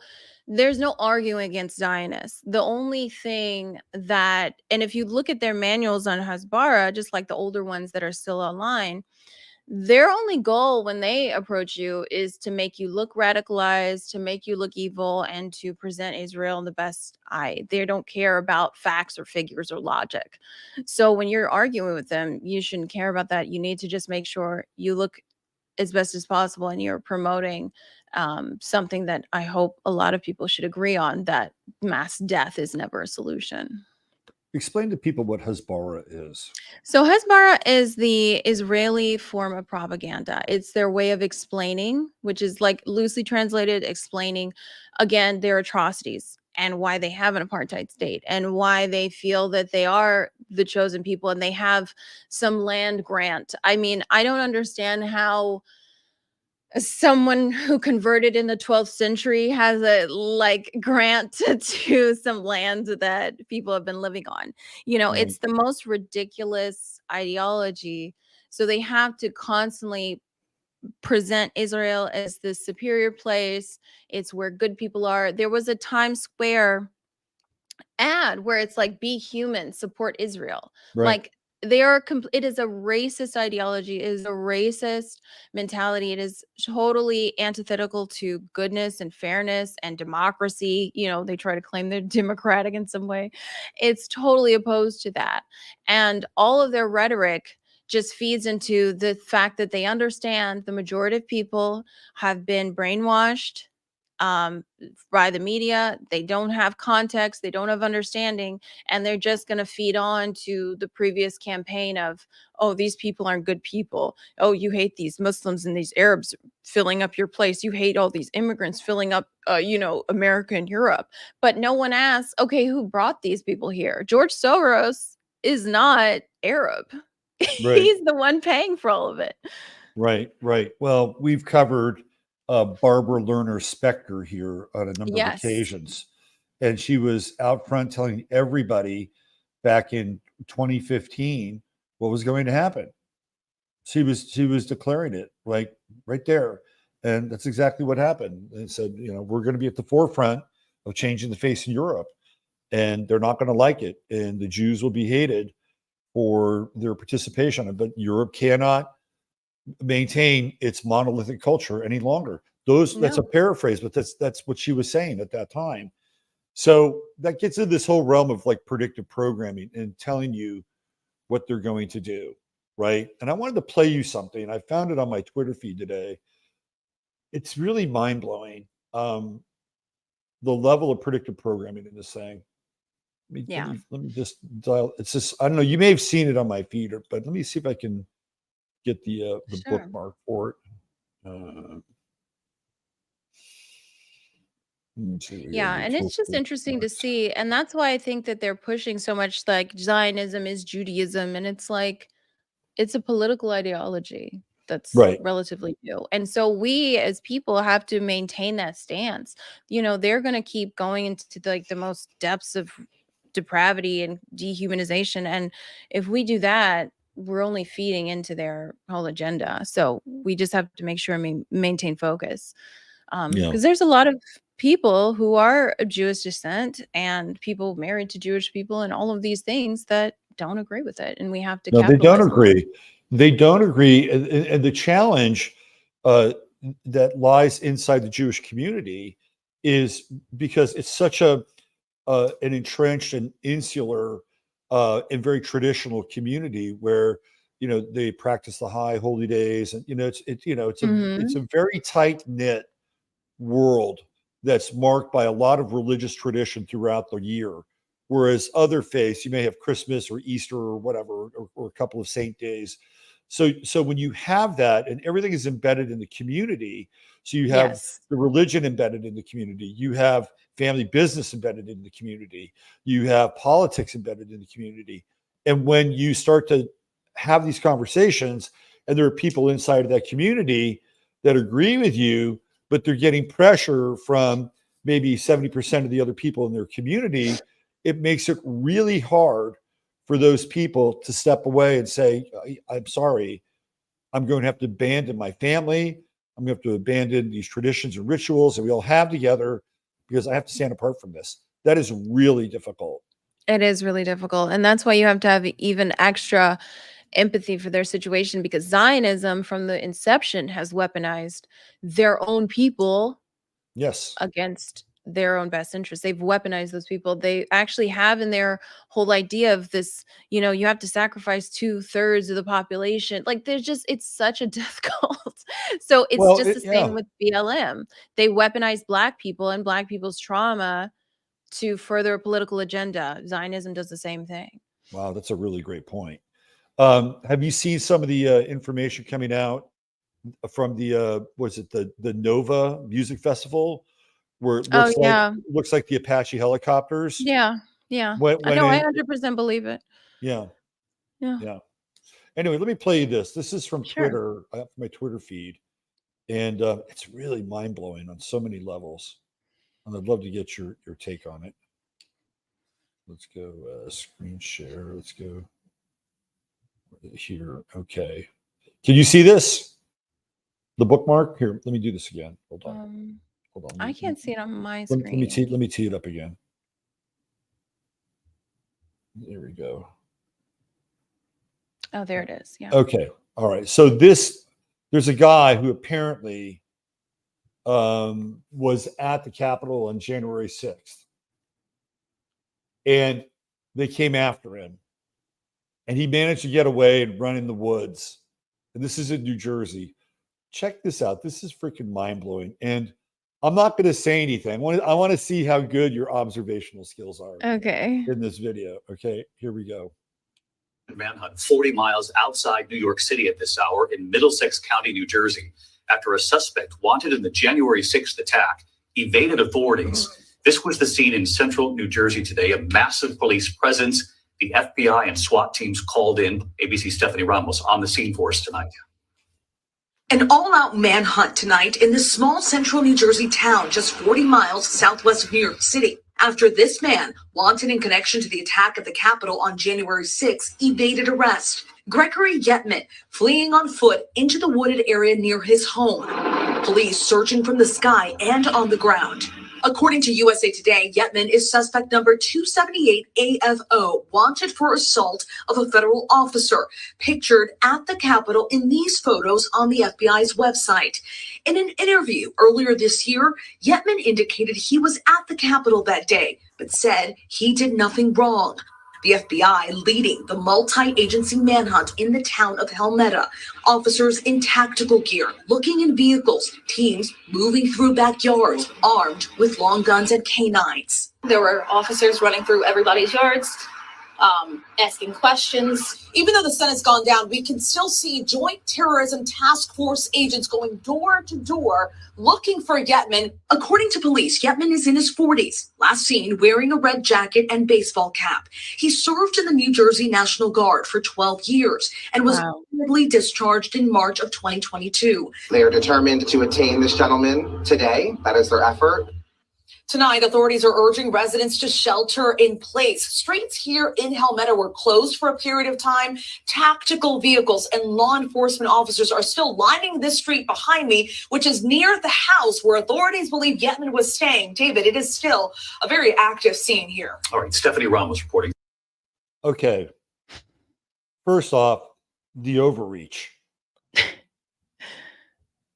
D: arguing against Zionists. The only thing that, and if you look at their manuals on Hasbara, just like the older ones that are still online, their only goal when they approach you is to make you look radicalized, to make you look evil, and to present Israel in the best eye. They don't care about facts or figures or logic. So when you're arguing with them, you shouldn't care about that. You need to just make sure you look as best as possible and you're promoting something that I hope a lot of people should agree on, that mass death is never a solution.
C: explain to people what Hasbara is.
D: So Hezbollah is the Israeli form of propaganda. It's their way of explaining, which is like loosely translated, explaining again their atrocities and why they have an apartheid state and why they feel that they are the chosen people and they have some land grant. I mean, I don't understand how someone who converted in the 12th century has a like grant to some land that people have been living on.
C: Right,
D: It's the most ridiculous ideology. So they have to constantly present Israel as the superior place. It's where good people are. There was a Times Square ad where it's like, be human, support Israel.
C: right,
D: Like, they are it is a racist ideology, it is a racist mentality. It is totally antithetical to goodness and fairness and democracy. They try to claim they're democratic in some way. It's totally opposed to that. And all of their rhetoric just feeds into the fact that they understand the majority of people have been brainwashed um by the media. They don't have context, they don't have understanding, and they're just going to feed on to the previous campaign of, oh, these people aren't good people. Oh, you hate these Muslims and these Arabs filling up your place. You hate all these immigrants filling up America and Europe. But no one asks, okay, who brought these people here? George Soros is not Arab.
C: right,
D: He's the one paying for all of it.
C: right, right. Well, we've covered Barbara Lerner Specter here on a number of
D: Yes.
C: occasions, and she was out front telling everybody back in 2015 what was going to happen. She was declaring it, like, right there. And that's exactly what happened. They said, you know, we're going to be at the forefront of changing the face in Europe, and they're not going to like it. And the Jews will be hated for their participation. But Europe cannot maintain its monolithic culture any longer. That's a paraphrase, but that's what she was saying at that time. So that gets into this whole realm of like predictive programming and telling you what they're going to do, right? And I wanted to play you something. I found it on my Twitter feed today. It's really mind-blowing, the level of predictive programming in this thing. Let me just dial. It's just, I don't know. You may have seen it on my feed, but let me see if I can get the
D: Sure.
C: bookmark for it.
D: Yeah, and it's just interesting to see. And that's why I think that they're pushing so much like Zionism is Judaism. And it's like, it's a political ideology that's
C: Right.
D: relatively new. And so we as people have to maintain that stance. You know, they're going to keep going into like the most depths of depravity and dehumanization. And if we do that, we're only feeding into their whole agenda. So we just have to make sure we maintain focus. Because there's a lot of people who are of Jewish descent and people married to Jewish people and all of these things that don't agree with it. And we have to
C: No, they don't
D: capitalize on it.
C: agree. They don't agree. And the challenge that lies inside the Jewish community is because it's such an entrenched and insular and very traditional community where, you know, they practice the high holy days, and it's a very tight knit world that's marked by a lot of religious tradition throughout the year. Whereas other faiths, you may have Christmas or Easter or whatever, or a couple of saint days. So when you have that and everything is embedded in the community, so you have the religion embedded in the community, you have family business embedded in the community, you have politics embedded in the community. And when you start to have these conversations and there are people inside of that community that agree with you, but they're getting pressure from maybe 70% of the other people in their community, it makes it really hard for those people to step away and say, I'm sorry, I'm going to have to abandon my family. I'm going to have to abandon these traditions and rituals that we all have together because I have to stand apart from this. That is really difficult.
D: It is really difficult. And that's why you have to have even extra empathy for their situation, because Zionism from the inception has weaponized their own people against their own best interests. They've weaponized those people. They actually have in their whole idea of this, you know, you have to sacrifice 2/3 of the population. Like it's such a death cult. So it's the same with BLM. They weaponize Black people and Black people's trauma to further a political agenda. Zionism does the same thing.
C: Wow, that's a really great point. Have you seen some of the information coming out from the the Nova Music Festival, where it looks like the Apache helicopters?
D: Yeah. I know. I 100% believe it.
C: Yeah. Anyway, let me play you this. This is from Twitter, my Twitter feed, and it's really mind blowing on so many levels. And I'd love to get your take on it. Let's go screen share. Let's go here. Okay. Can you see this? The bookmark? Here, let me do this again. Hold on.
D: I can't see it on my screen.
C: Let me tee it up again. There we go.
D: Oh, there it is. Yeah.
C: Okay. All right. So there's a guy who apparently was at the Capitol on January 6th. And they came after him. And he managed to get away and run in the woods. And this is in New Jersey. Check this out. This is freaking mind-blowing. And I'm not going to say anything. I want to see how good your observational skills are.
D: Okay.
C: In this video. Okay, here we go.
E: Manhunt 40 miles outside New York City at this hour in Middlesex County, New Jersey, after a suspect wanted in the January 6th attack evaded authorities. This was the scene in central New Jersey today, a massive police presence. The FBI and SWAT teams called in. ABC's Stephanie Ramos on the scene for us tonight.
F: An all-out manhunt tonight in this small central New Jersey town just 40 miles southwest of New York City after this man, wanted in connection to the attack at the Capitol on January 6th, evaded arrest. Gregory Yetman fleeing on foot into the wooded area near his home. Police searching from the sky and on the ground. According to USA Today, Yetman is suspect number 278 AFO, wanted for assault of a federal officer, pictured at the Capitol in these photos on the FBI's website. In an interview earlier this year, Yetman indicated he was at the Capitol that day, but said he did nothing wrong. The FBI leading the multi-agency manhunt in the town of Helmetta. Officers in tactical gear, looking in vehicles, teams moving through backyards, armed with long guns and canines.
G: There were officers running through everybody's yards, asking questions.
F: Even though the sun has gone down, we can still see Joint Terrorism Task Force agents going door to door looking for Yetman. According to police, Yetman is in his 40s, last seen wearing a red jacket and baseball cap. He served in the New Jersey National Guard for 12 years and was honorably discharged in March of 2022.
H: They are determined to attain this gentleman today. That is their effort.
F: Tonight, authorities are urging residents to shelter in place. Streets here in Helmetta were closed for a period of time. Tactical vehicles and law enforcement officers are still lining this street behind me, which is near the house where authorities believe Yetman was staying. David, it is still a very active scene here.
E: All right, Stephanie Ramos reporting.
C: Okay. First off, the overreach.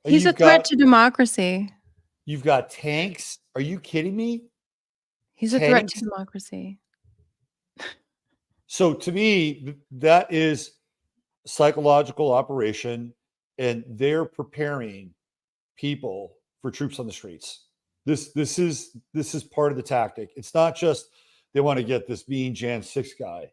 D: He's a threat to democracy.
C: You've got tanks. Are you kidding me?
D: He's a threat to democracy.
C: So to me, that is psychological operation, and they're preparing people for troops on the streets. This is part of the tactic. It's not just they want to get this mean Jan 6 guy,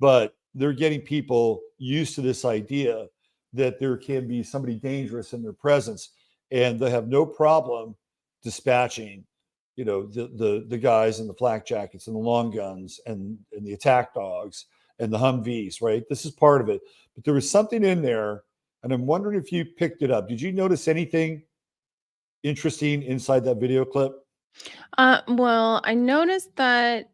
C: but they're getting people used to this idea that there can be somebody dangerous in their presence, and they have no problem dispatching, the guys in the flak jackets and the long guns and the attack dogs and the Humvees, right? This is part of it. But there was something in there, and I'm wondering if you picked it up. Did you notice anything interesting inside that video clip?
D: Well, I noticed that,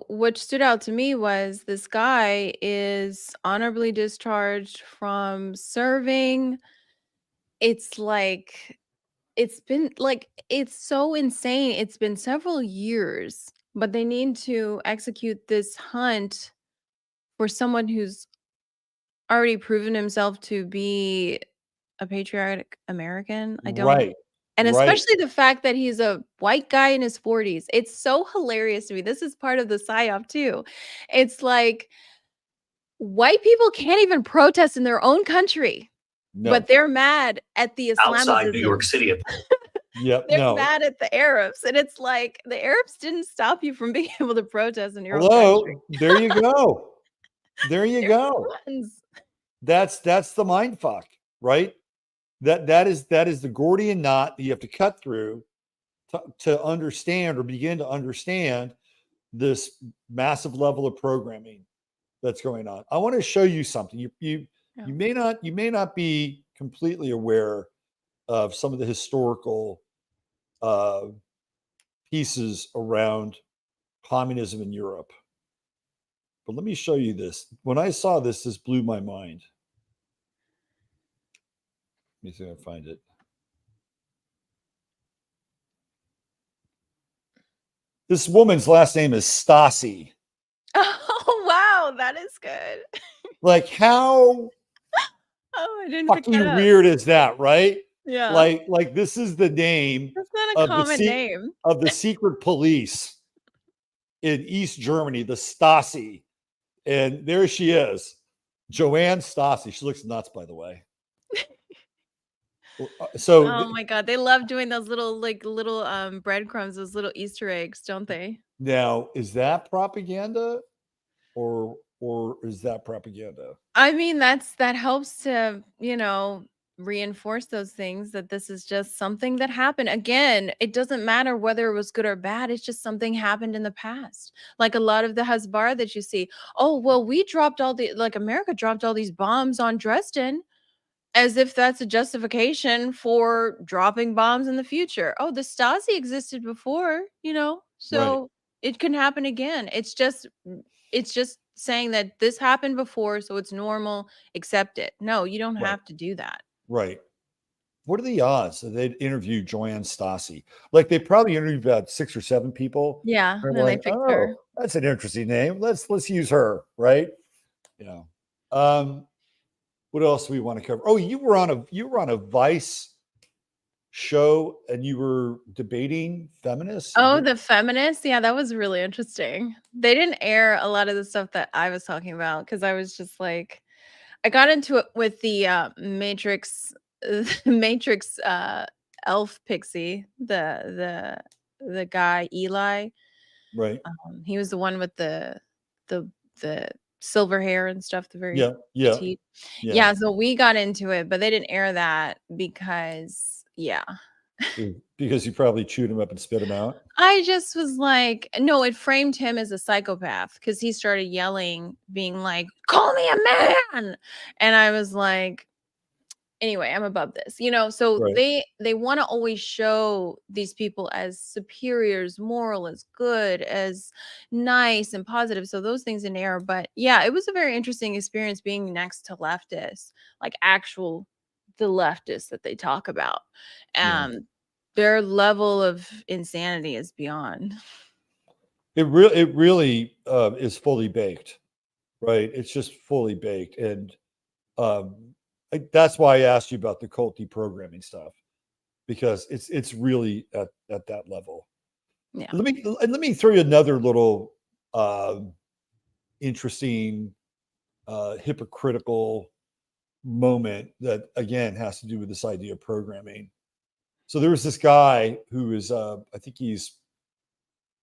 D: what stood out to me was this guy is honorably discharged from serving. It's like, it's so insane. It's been several years, but they need to execute this hunt for someone who's already proven himself to be a patriotic American.
C: Right.
D: And
C: Right.
D: especially the fact that he's a white guy in his 40s. It's so hilarious to me. This is part of the psyop too. It's like white people can't even protest in their own country,
C: No.
D: but they're mad at the
E: Outside New York
D: Islamism.
E: City.
C: Yep.
D: They're
C: No.
D: mad at the Arabs. And it's like the Arabs didn't stop you from being able to protest in your own
C: Hello.
D: country.
C: There you go. There you
D: They're
C: go.
D: friends.
C: That's the mind fuck, right? That is the Gordian knot that you have to cut through to understand or begin to understand this massive level of programming that's going on. I want to show you something. You may not be completely aware of some of the historical pieces around communism in Europe. But let me show you this. When I saw this blew my mind. Let me see if I can find it. This woman's last name is Stasi.
D: Oh, wow. That is good.
C: Like, how
D: Oh, I didn't pick
C: fucking
D: that up.
C: weird is that, right?
D: Yeah.
C: Like this is the name
D: That's not a
C: of
D: common name.
C: of the secret police in East Germany, the Stasi. And there she is, Joanne Stasi. She looks nuts, by the way. So
D: Oh my God. They love doing those little breadcrumbs, those little Easter eggs, don't they?
C: now, is that propaganda or is that propaganda?
D: I mean, that helps to, reinforce those things that this is just something that happened. Again, it doesn't matter whether it was good or bad. It's just something happened in the past. Like a lot of the Hasbara that you see. Oh, well, America dropped all these bombs on Dresden, as if that's a justification for dropping bombs in the future. Oh, the Stasi existed before, so it can happen again. It's just saying that this happened before, so it's normal, accept it. No, you don't
C: Right.
D: have to do that.
C: Right. what are the odds that they'd interview Joanne Stassi? Like they probably interviewed about 6 or 7 people.
D: Yeah,
C: They're
D: and they
C: like,
D: picked
C: oh,
D: her.
C: that's an interesting name. Let's use her, right? What else do we want to cover? Oh, you were on a Vice show and you were debating feminists.
D: Oh, the feminists. Yeah, that was really interesting. They didn't air a lot of the stuff that I was talking about because I was just like, I got into it with the Matrix, Matrix elf pixie, the guy Eli.
C: Right.
D: He was the one with the the silver hair and stuff, the very
C: Yeah.
D: petite. Yeah, so we got into it, but they didn't air that because
C: Because you probably chewed him up and spit him out.
D: I just was like, no, it framed him as a psychopath because he started yelling, being like, call me a man. And I was like, anyway, I'm above this, so
C: Right.
D: they want to always show these people as superiors, moral, as good, as nice and positive. So those things in air. But yeah, it was a very interesting experience being next to leftists, like the leftists that they talk about.
C: Yeah.
D: Their level of insanity is beyond.
C: It really is fully baked, right? It's just fully baked. And that's why I asked you about the cult deprogramming stuff, because it's really at that level.
D: Yeah.
C: Let me throw you another little interesting hypocritical moment that again has to do with this idea of programming. So there was this guy who is I think he's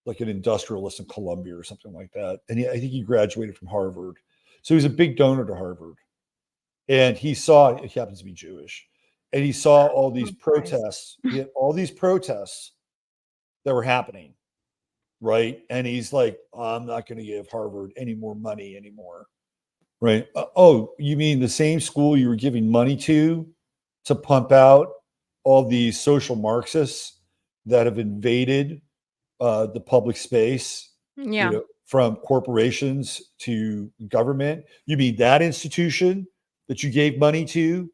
C: like an industrialist in Columbia or something like that, and I think he graduated from Harvard. So he's a big donor to Harvard, and he happens to be Jewish, and he saw all these protests. He had all these protests that were happening, right? And he's like, I'm not going to give Harvard any more money anymore, right? Oh, you mean the same school you were giving money to pump out all these social Marxists that have invaded the public space,
D: Yeah.
C: from corporations to government? You mean that institution that you gave money to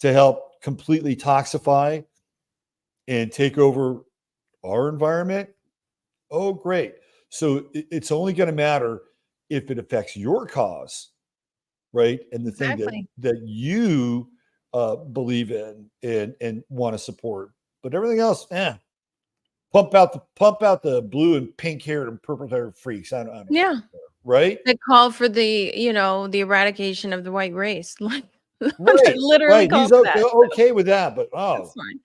C: help completely toxify and take over our environment? Oh, great. So it's only going to matter if it affects your cause, right? And the thing that you believe in and want to support. But everything else, pump out the blue and pink haired and purple haired freaks. I don't
D: Yeah.
C: care, right?
D: They call for the eradication of the white race. Like
C: Right.
D: literally
C: Right.
D: call
C: He's
D: for that.
C: okay with that, but
D: That's fine.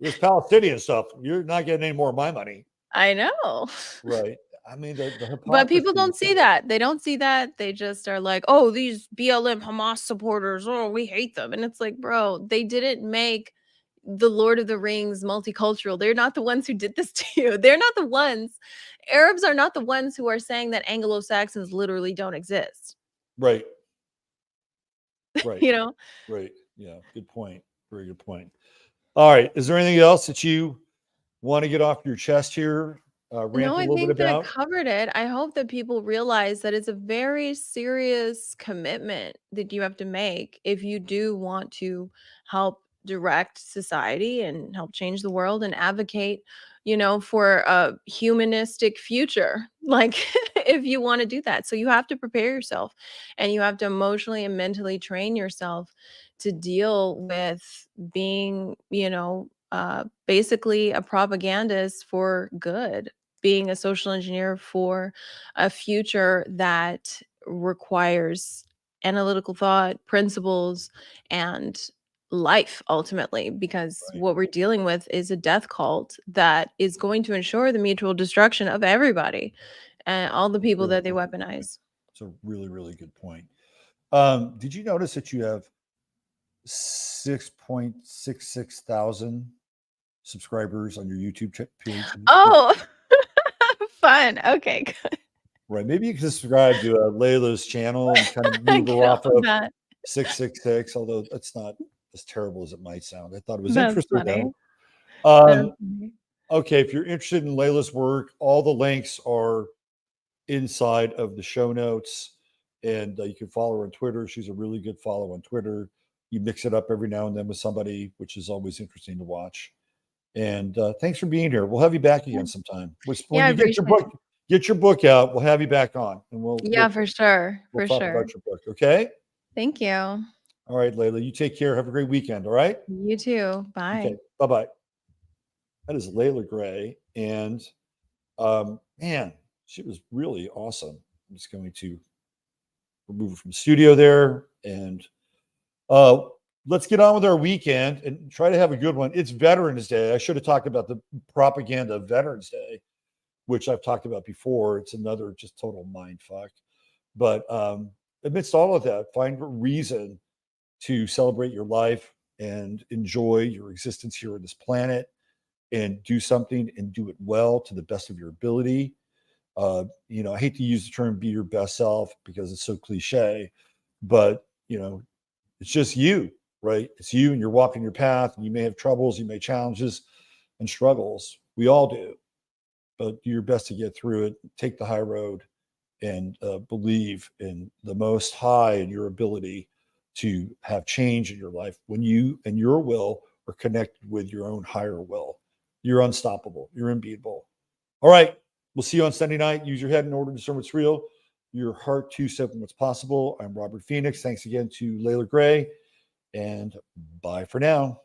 C: this Palestinian stuff, you're not getting any more of my money.
D: I know.
C: Right. I mean, the hypocrisy.
D: But people don't see that. They don't see that. They just are like, oh, these BLM Hamas supporters, oh, we hate them. And it's like, bro, they didn't make the Lord of the Rings multicultural. They're not the ones who did this to you. They're not the ones. Arabs are not the ones who are saying that Anglo-Saxons literally don't exist.
C: Right. Right. Right. Yeah. Good point. Very good point. All right. Is there anything else that you want to get off your chest here?
D: No, I think that covered it. I hope that people realize that it's a very serious commitment that you have to make if you do want to help direct society and help change the world and advocate, for a humanistic future. Like, if you want to do that. So you have to prepare yourself and you have to emotionally and mentally train yourself to deal with being, basically a propagandist for good, being a social engineer for a future that requires analytical thought, principles, and life ultimately, because what we're dealing with is a death cult that is going to ensure the mutual destruction of everybody and all the people that they weaponize.
C: It's a really, really good point. Did you notice that you have 6.66 thousand subscribers on your YouTube page?
D: Oh, fun. Okay, good.
C: Right. Maybe you can subscribe to Layla's channel and kind of move her off of 666, although that's not as terrible as it might sound. I thought it was interesting though. Okay, if you're interested in Layla's work, all the links are inside of the show notes, and you can follow her on Twitter. She's a really good follow on Twitter. you mix it up every now and then with somebody, which is always interesting to watch. And thanks for being here. We'll have you back again sometime. When
D: Yeah, I
C: you get your book out, we'll have you back on, and we'll
D: for sure.
C: we'll
D: For
C: talk
D: sure.
C: about your book. Okay.
D: Thank you.
C: All right, Layla. You take care. Have a great weekend. All right.
D: You too. Bye.
C: Okay. Bye bye. That is Layla Gray, and man, she was really awesome. I'm just going to remove her from the studio there, and let's get on with our weekend and try to have a good one. It's Veterans Day. I should have talked about the propaganda of Veterans Day, which I've talked about before. It's another just total mind fuck. But amidst all of that, find a reason to celebrate your life and enjoy your existence here on this planet, and do something and do it well to the best of your ability. I hate to use the term be your best self because it's so cliche, but it's just you, right? It's you, and you're walking your path, and you may have troubles, you may have challenges and struggles. We all do, but do your best to get through it. Take the high road, and believe in the Most High and your ability to have change in your life. When you and your will are connected with your own higher will, you're unstoppable. You're unbeatable. All right. We'll see you on Sunday night. Use your head in order to discern what's real, your heart to step in what's possible. I'm Robert Phoenix. Thanks again to Layla Gray, and bye for now.